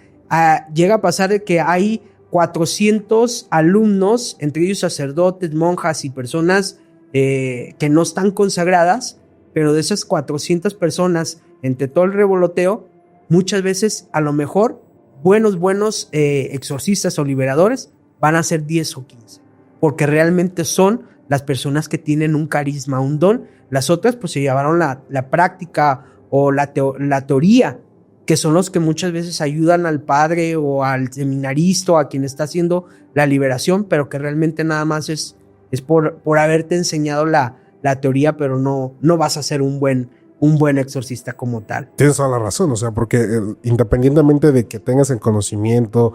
Llega a pasar de que hay 400 alumnos, entre ellos sacerdotes, monjas y personas que no están consagradas, pero de esas 400 personas, entre todo el revoloteo, muchas veces a lo mejor buenos exorcistas o liberadores van a ser 10 o 15, porque realmente son las personas que tienen un carisma, un don. Las otras pues se llevaron la práctica o la teoría, que son los que muchas veces ayudan al padre o al seminarista o a quien está haciendo la liberación, pero que realmente nada más es por haberte enseñado la teoría, pero no vas a ser un buen exorcista como tal. Tienes toda la razón, o sea, porque independientemente de que tengas el conocimiento,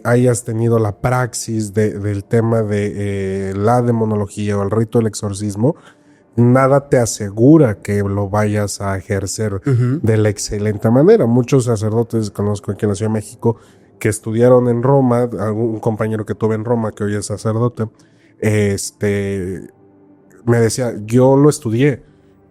hayas tenido la praxis del tema de la demonología o el rito del exorcismo, nada te asegura que lo vayas a ejercer de la excelente manera. Muchos sacerdotes conozco aquí en la Ciudad de México que estudiaron en Roma, algún compañero que tuve en Roma que hoy es sacerdote, me decía, yo lo estudié,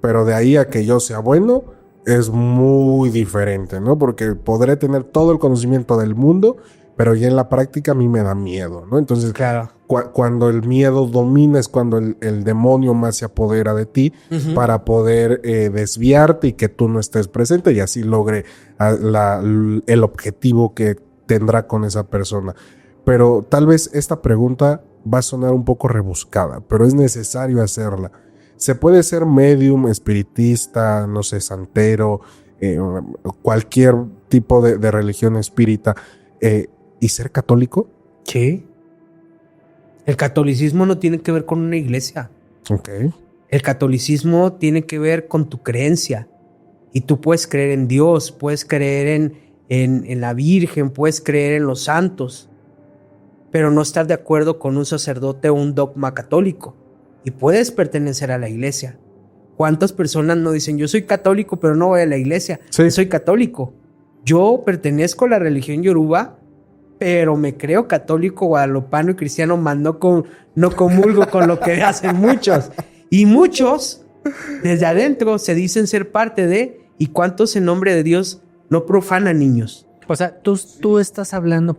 pero de ahí a que yo sea bueno es muy diferente, ¿no? Porque podré tener todo el conocimiento del mundo, pero ya en la práctica a mí me da miedo, ¿no? Entonces, claro, cuando el miedo domina es cuando el demonio más se apodera de ti para poder desviarte y que tú no estés presente y así logre el objetivo que tendrá con esa persona. Pero tal vez esta pregunta va a sonar un poco rebuscada, pero es necesario hacerla. ¿Se puede ser medium, espiritista, no sé, santero, cualquier tipo de religión espírita y ser católico? Sí. El catolicismo no tiene que ver con una iglesia. Okay. El catolicismo tiene que ver con tu creencia. Y tú puedes creer en Dios, puedes creer en la Virgen, puedes creer en los santos, pero no estar de acuerdo con un sacerdote o un dogma católico. Y puedes pertenecer a la iglesia. ¿Cuántas personas no dicen, yo soy católico, pero no voy a la iglesia? Sí. Soy católico. Yo pertenezco a la religión yoruba, pero me creo católico, guadalupano y cristiano, más no comulgo con lo que hacen muchos. Y muchos, desde adentro, se dicen ser parte de, y cuántos en nombre de Dios no profanan niños. O sea, tú estás hablando,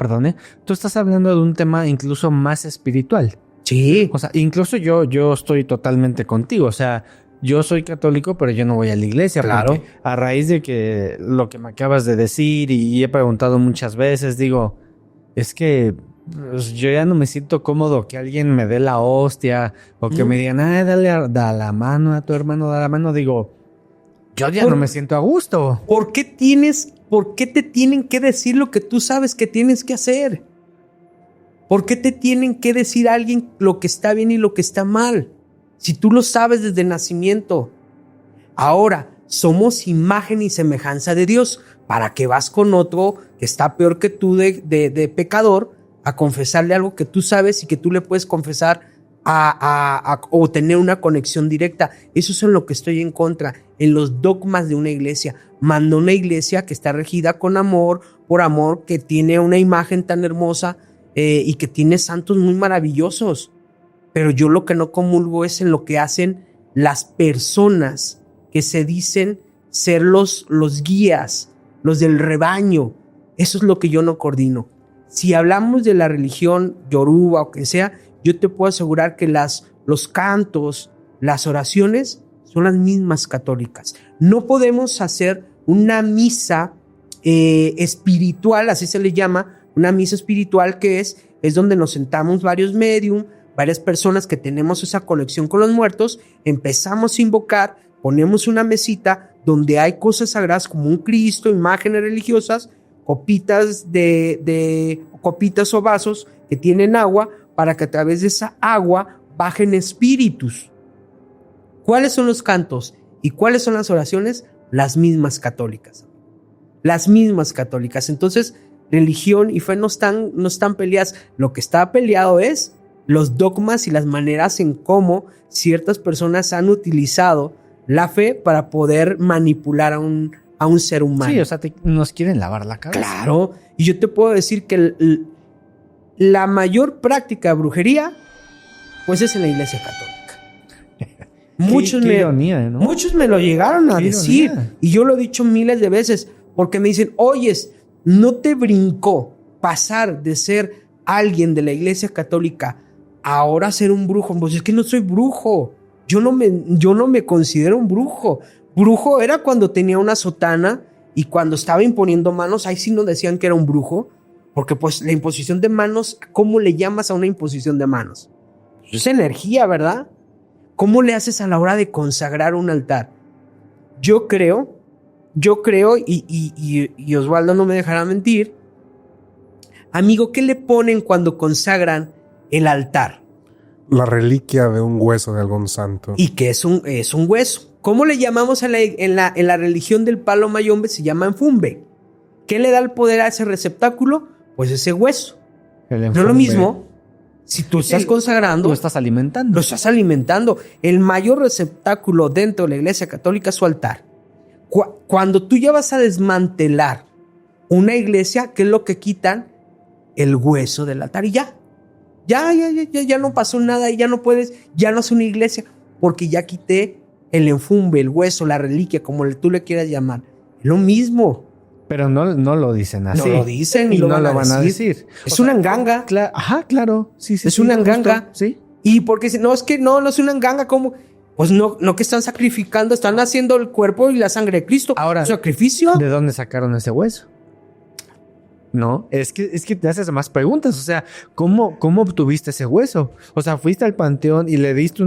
tú estás hablando de un tema incluso más espiritual. Sí. O sea, incluso yo estoy totalmente contigo. O sea, yo soy católico, pero yo no voy a la iglesia. Claro. A raíz de que lo que me acabas de decir y he preguntado muchas veces, digo, es que pues, yo ya no me siento cómodo que alguien me dé la hostia o que me digan, da la mano a tu hermano, da la mano. Digo, yo ya no me siento a gusto. ¿Por qué te tienen que decir lo que tú sabes que tienes que hacer? ¿Por qué te tienen que decir a alguien lo que está bien y lo que está mal? Si tú lo sabes desde nacimiento. Ahora, somos imagen y semejanza de Dios. ¿Para qué vas con otro que está peor que tú de pecador a confesarle algo que tú sabes y que tú le puedes confesar o tener una conexión directa. Eso es en lo que estoy en contra, en los dogmas de una iglesia. Manda una iglesia que está regida con amor, por amor, que tiene una imagen tan hermosa y que tiene santos muy maravillosos. Pero yo lo que no comulgo es en lo que hacen las personas que se dicen ser los guías, los del rebaño. Eso es lo que yo no coordino. Si hablamos de la religión yoruba o que sea, yo te puedo asegurar que los cantos, las oraciones son las mismas católicas. No podemos hacer una misa espiritual, así se le llama, una misa espiritual que es donde nos sentamos varios medium, varias personas que tenemos esa conexión con los muertos, empezamos a invocar, ponemos una mesita donde hay cosas sagradas como un Cristo, imágenes religiosas, copitas copitas o vasos que tienen agua para que a través de esa agua bajen espíritus. ¿Cuáles son los cantos y cuáles son las oraciones? Las mismas católicas. Las mismas católicas. Entonces, religión y fe no están peleadas. Lo que está peleado es los dogmas y las maneras en cómo ciertas personas han utilizado la fe para poder manipular a un ser humano. Sí, o sea, nos quieren lavar la cabeza. Claro, y yo te puedo decir que la mayor práctica de brujería, pues es en la iglesia católica. Muchos ironía, ¿no? Muchos me lo llegaron a decir, ironía. y yo lo he dicho miles de veces, porque me dicen, oyes, ¿no te brincó pasar de ser alguien de la iglesia católica a ahora ser un brujo? Pues es que no soy brujo, yo no me considero un brujo. Brujo era cuando tenía una sotana y cuando estaba imponiendo manos, ahí sí nos decían que era un brujo, porque pues la imposición de manos, ¿cómo le llamas a una imposición de manos? Pues es energía, ¿verdad? ¿Cómo le haces a la hora de consagrar un altar? Yo creo, y Osvaldo no me dejará mentir, amigo, ¿qué le ponen cuando consagran el altar? La reliquia de un hueso de algún santo. Y que es un hueso. ¿Cómo le llamamos en la religión del palo mayombe? Se llama enfumbe. ¿Qué le da el poder a ese receptáculo? Pues ese hueso. No es lo mismo si tú estás consagrando. Lo estás alimentando. Lo estás alimentando. El mayor receptáculo dentro de la iglesia católica es su altar. Cuando tú ya vas a desmantelar una iglesia, ¿qué es lo que quitan? El hueso del altar y ya. Ya no pasó nada y ya no puedes, ya no es una iglesia porque ya quité el enfumbe, el hueso, la reliquia, como tú le quieras llamar. Es lo mismo. Pero no lo dicen así. No lo dicen y no lo van a decir. Es una enganga. Ajá, claro. Sí, es una enganga. Sí. Y porque no, es que no es una enganga, ¿cómo? Pues no que están sacrificando, están haciendo el cuerpo y la sangre de Cristo. Ahora, ¿sacrificio? ¿De dónde sacaron ese hueso? No, es que te haces más preguntas. O sea, ¿cómo obtuviste ese hueso? O sea, fuiste al panteón y le diste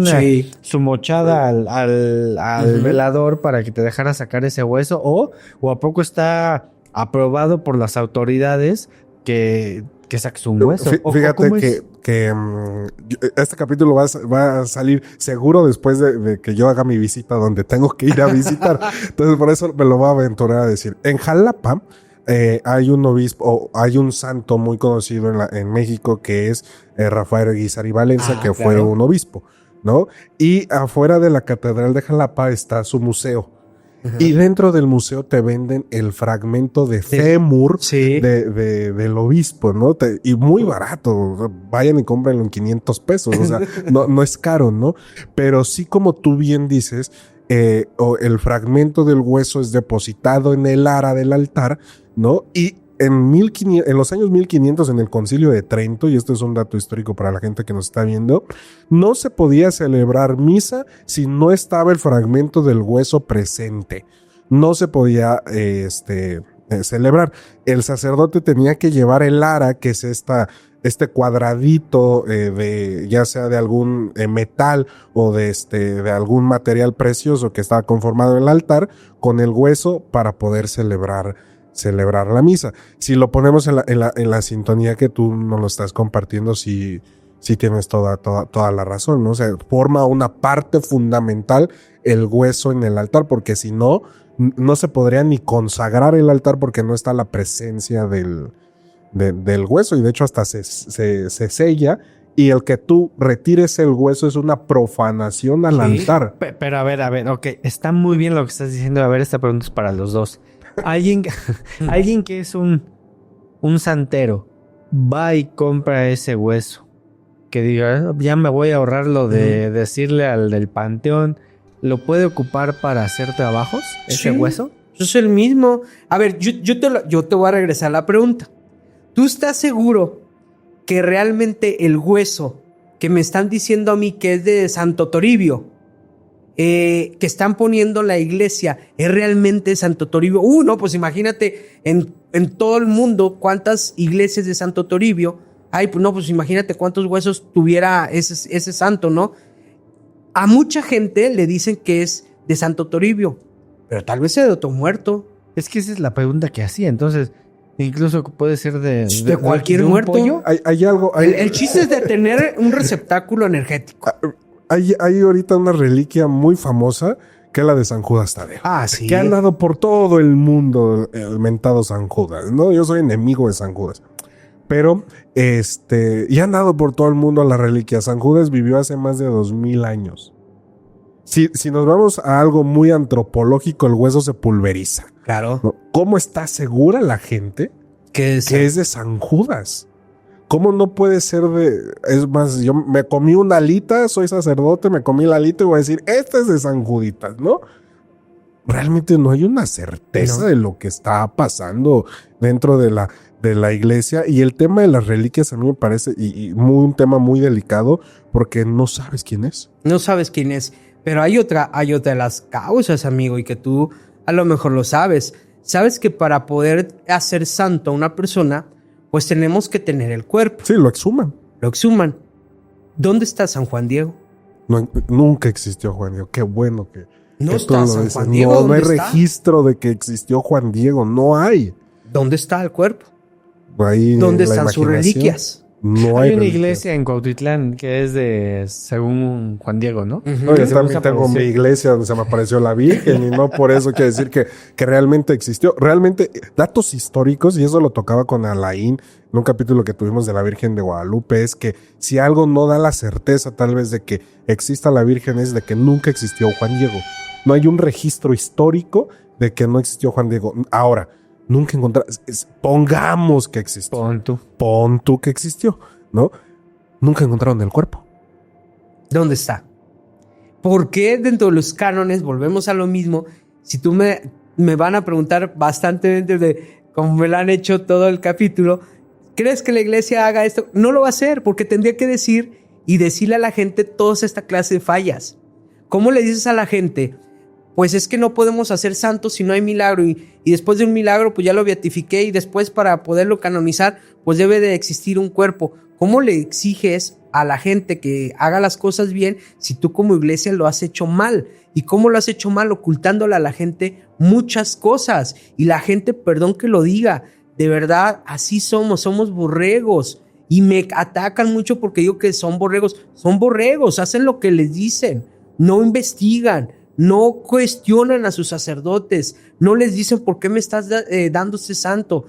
su mochada al velador para que te dejara sacar ese hueso, o a poco está aprobado por las autoridades que saques un hueso. Fíjate que este capítulo va a salir seguro después de que yo haga mi visita donde tengo que ir a visitar. Entonces, por eso me lo voy a aventurar a decir. En Jalapa hay un obispo, hay un santo muy conocido en México que es Rafael Guizar y Valencia, que fue un obispo, ¿no? Y afuera de la catedral de Jalapa está su museo. Y dentro del museo te venden el fragmento de fémur del obispo, ¿no? Y muy barato. Vayan y cómprenlo en 500 pesos. O sea, no es caro, ¿no? Pero sí, como tú bien dices, el fragmento del hueso es depositado en el ara del altar, ¿no? Y en los años 1500, en el Concilio de Trento, y esto es un dato histórico para la gente que nos está viendo, no se podía celebrar misa si no estaba el fragmento del hueso presente. No se podía celebrar. El sacerdote tenía que llevar el ara, que es este cuadradito ya sea de algún metal o de algún material precioso que estaba conformado en el altar, con el hueso para poder celebrar la misa. Si lo ponemos en la sintonía que tú nos lo estás compartiendo, sí tienes toda la razón, ¿no? O sea, forma una parte fundamental el hueso en el altar, porque si no se podría ni consagrar el altar porque no está la presencia del hueso, y de hecho hasta se sella Y el que tú retires el hueso es una profanación al altar. Pero a ver, ok, está muy bien lo que estás diciendo. A ver, esta pregunta es para los dos. Alguien que es un santero va y compra ese hueso, que diga, ya me voy a ahorrar lo de decirle al del panteón, ¿lo puede ocupar para hacer trabajos ese hueso? Es el mismo. A ver, yo te voy a regresar a la pregunta. ¿Tú estás seguro que realmente el hueso que me están diciendo a mí que es de Santo Toribio, que están poniendo en la iglesia, es realmente Santo Toribio? No, pues imagínate en todo el mundo cuántas iglesias de Santo Toribio hay. Pues no, pues imagínate cuántos huesos tuviera ese santo, ¿no? A mucha gente le dicen que es de Santo Toribio, pero tal vez sea de otro muerto. Es que esa es la pregunta que hacía. Entonces, incluso puede ser de cualquier de un muerto. pollo. Hay algo. El chiste es de tener un receptáculo energético. Hay ahorita una reliquia muy famosa que es la de San Judas Tadeo. Sí. Que ha andado por todo el mundo el mentado San Judas, ¿no? Yo soy enemigo de San Judas. Pero, y ha andado por todo el mundo la reliquia. San Judas vivió hace más de 2000 años. Si nos vamos a algo muy antropológico, el hueso se pulveriza. Claro. ¿No? ¿Cómo está segura la gente que es de San Judas? ¿Cómo no puede ser de...? Es más, yo me comí una alita, soy sacerdote, me comí la alita y voy a decir, este es de San Juditas, ¿no? Realmente no hay una certeza de lo que está pasando dentro de la iglesia. Y el tema de las reliquias a mí me parece un tema muy delicado porque no sabes quién es. No sabes quién es. Pero hay otra de las causas, amigo, y que tú a lo mejor lo sabes. Sabes que para poder hacer santo a una persona, pues tenemos que tener el cuerpo. Sí, lo exhuman. Lo exhuman. ¿Dónde está San Juan Diego? No, nunca existió Juan Diego. Qué bueno que no que está San Juan Diego. No hay registro de que existió Juan Diego. No hay. ¿Dónde está el cuerpo? Ahí ¿Dónde están sus reliquias? No hay una iglesia en Cuautitlán que es de según Juan Diego, ¿no? Yo también tengo mi iglesia donde se me apareció la Virgen y no por eso quiere decir que realmente existió. Realmente, datos históricos, y eso lo tocaba con Alain en un capítulo que tuvimos de la Virgen de Guadalupe, es que si algo no da la certeza tal vez de que exista la Virgen es de que nunca existió Juan Diego. No hay un registro histórico de que no existió Juan Diego. Ahora, nunca encontraron. Pongamos que existió. Pon tú que existió, ¿no? Nunca encontraron el cuerpo. ¿Dónde está? ¿Por qué dentro de los cánones volvemos a lo mismo? Si tú me van a preguntar bastante de como me lo han hecho todo el capítulo, ¿crees que la iglesia haga esto? No lo va a hacer porque tendría que decirle a la gente toda esta clase de fallas. ¿Cómo le dices a la gente? Pues es que no podemos hacer santos si no hay milagro y después de un milagro pues ya lo beatifiqué y después para poderlo canonizar pues debe de existir un cuerpo. ¿Cómo le exiges a la gente que haga las cosas bien si tú como iglesia lo has hecho mal? ¿Y cómo lo has hecho mal? Ocultándole a la gente muchas cosas. Y la gente, perdón que lo diga, de verdad así somos borregos. Y me atacan mucho porque digo que son borregos, hacen lo que les dicen, no investigan. No cuestionan a sus sacerdotes, no les dicen por qué me estás dando ese santo.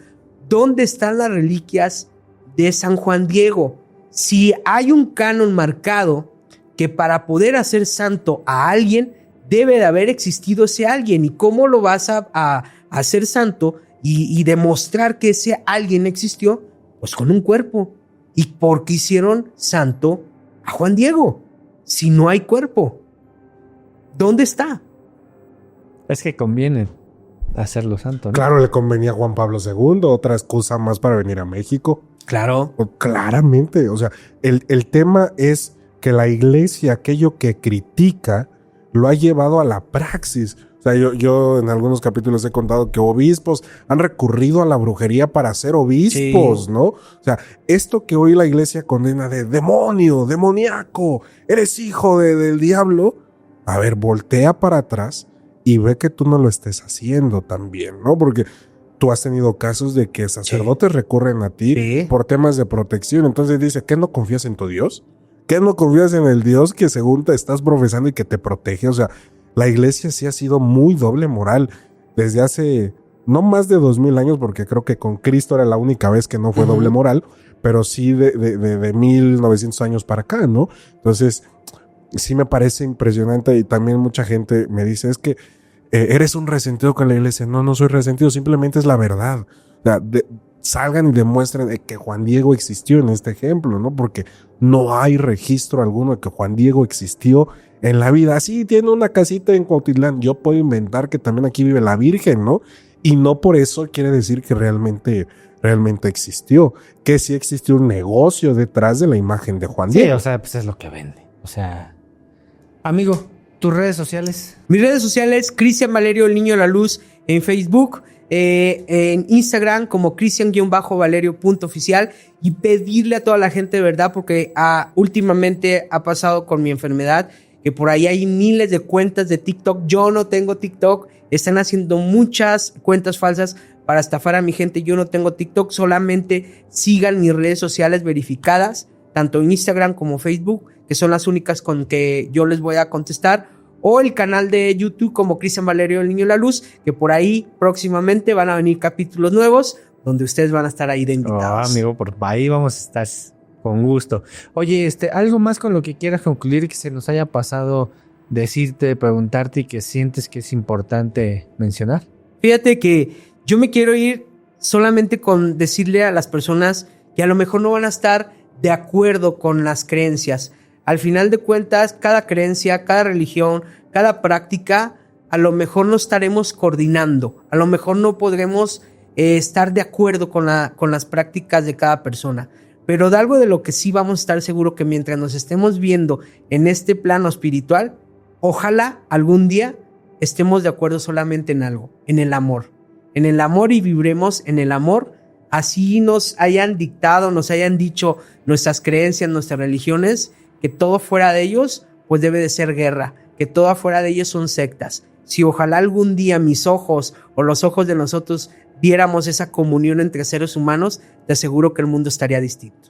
¿Dónde están las reliquias de San Juan Diego? Si hay un canon marcado que para poder hacer santo a alguien debe de haber existido ese alguien. ¿Y cómo lo vas a hacer santo y demostrar que ese alguien existió? Pues con un cuerpo. ¿Y por qué hicieron santo a Juan Diego si no hay cuerpo? ¿Dónde está? Es que conviene hacerlo santo, ¿no? Claro, le convenía a Juan Pablo II, otra excusa más para venir a México. Claro. Claramente, o sea, el tema es que la iglesia, aquello que critica, lo ha llevado a la praxis. O sea, yo en algunos capítulos he contado que obispos han recurrido a la brujería para ser obispos, sí, ¿no? O sea, esto que hoy la iglesia condena de demonio, demoníaco, eres hijo del diablo. A ver, voltea para atrás y ve que tú no lo estés haciendo también, ¿no? Porque tú has tenido casos de que sacerdotes recurren a ti por temas de protección. Entonces dice, ¿qué no confías en tu Dios? ¿Qué no confías en el Dios que según te estás profesando y que te protege? O sea, la iglesia sí ha sido muy doble moral desde hace no más de 2000 años, porque creo que con Cristo era la única vez que no fue doble moral, pero sí de 1900 años para acá, ¿no? Entonces, sí me parece impresionante y también mucha gente me dice, es que eres un resentido con la iglesia. No, no soy resentido, simplemente es la verdad. O sea, salgan y demuestren que Juan Diego existió en este ejemplo, ¿no? Porque no hay registro alguno de que Juan Diego existió en la vida. Sí, tiene una casita en Cuautitlán. Yo puedo inventar que también aquí vive la Virgen, ¿no? Y no por eso quiere decir que realmente existió. Que sí existió un negocio detrás de la imagen de Juan Diego. Sí, o sea, pues es lo que vende. O sea, amigo, ¿tus redes sociales? Mis redes sociales, Cristian Valerio, el Niño de la Luz, en Facebook, en Instagram como Cristian_Valerio.oficial, y pedirle a toda la gente de verdad, porque últimamente ha pasado con mi enfermedad, que por ahí hay miles de cuentas de TikTok. Yo no tengo TikTok, están haciendo muchas cuentas falsas para estafar a mi gente. Yo no tengo TikTok, solamente sigan mis redes sociales verificadas, tanto en Instagram como Facebook, que son las únicas con que yo les voy a contestar, o el canal de YouTube como Cristian Valerio, el Niño de la Luz, que por ahí próximamente van a venir capítulos nuevos donde ustedes van a estar ahí de invitados. Amigo, por ahí vamos a estar con gusto. Oye, algo más con lo que quieras concluir que se nos haya pasado decirte, preguntarte y que sientes que es importante mencionar. Fíjate que yo me quiero ir solamente con decirle a las personas que a lo mejor no van a estar de acuerdo con las creencias. Al final de cuentas, cada creencia, cada religión, cada práctica, a lo mejor no estaremos coordinando, a lo mejor no podremos estar de acuerdo con las prácticas de cada persona. Pero de algo de lo que sí vamos a estar seguros, que mientras nos estemos viendo en este plano espiritual, ojalá algún día estemos de acuerdo solamente en algo, en el amor. En el amor, y vibremos en el amor. Así nos hayan dictado, nos hayan dicho nuestras creencias, nuestras religiones, que todo fuera de ellos, pues debe de ser guerra, que todo afuera de ellos son sectas. Si ojalá algún día mis ojos o los ojos de nosotros viéramos esa comunión entre seres humanos, te aseguro que el mundo estaría distinto.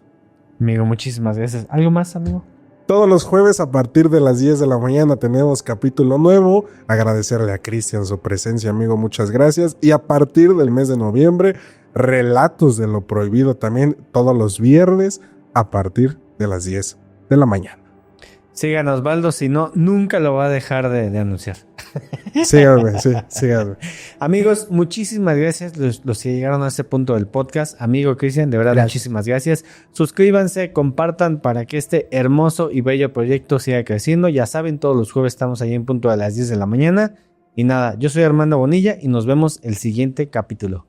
Amigo, muchísimas gracias. ¿Algo más, amigo? Todos los jueves a partir de las 10 de la mañana tenemos capítulo nuevo. Agradecerle a Cristian su presencia, amigo, muchas gracias. Y a partir del mes de noviembre, Relatos de lo Prohibido también todos los viernes a partir de las 10 de la mañana. Sigan a Osvaldo, si no, nunca lo va a dejar de anunciar. Síganme, sí, síganme. Amigos, muchísimas gracias los que llegaron a este punto del podcast. Amigo Cristian, de verdad, gracias. Muchísimas gracias. Suscríbanse, compartan para que este hermoso y bello proyecto siga creciendo. Ya saben, todos los jueves estamos ahí en punto de las 10 de la mañana. Y nada, yo soy Armando Bonilla y nos vemos el siguiente capítulo.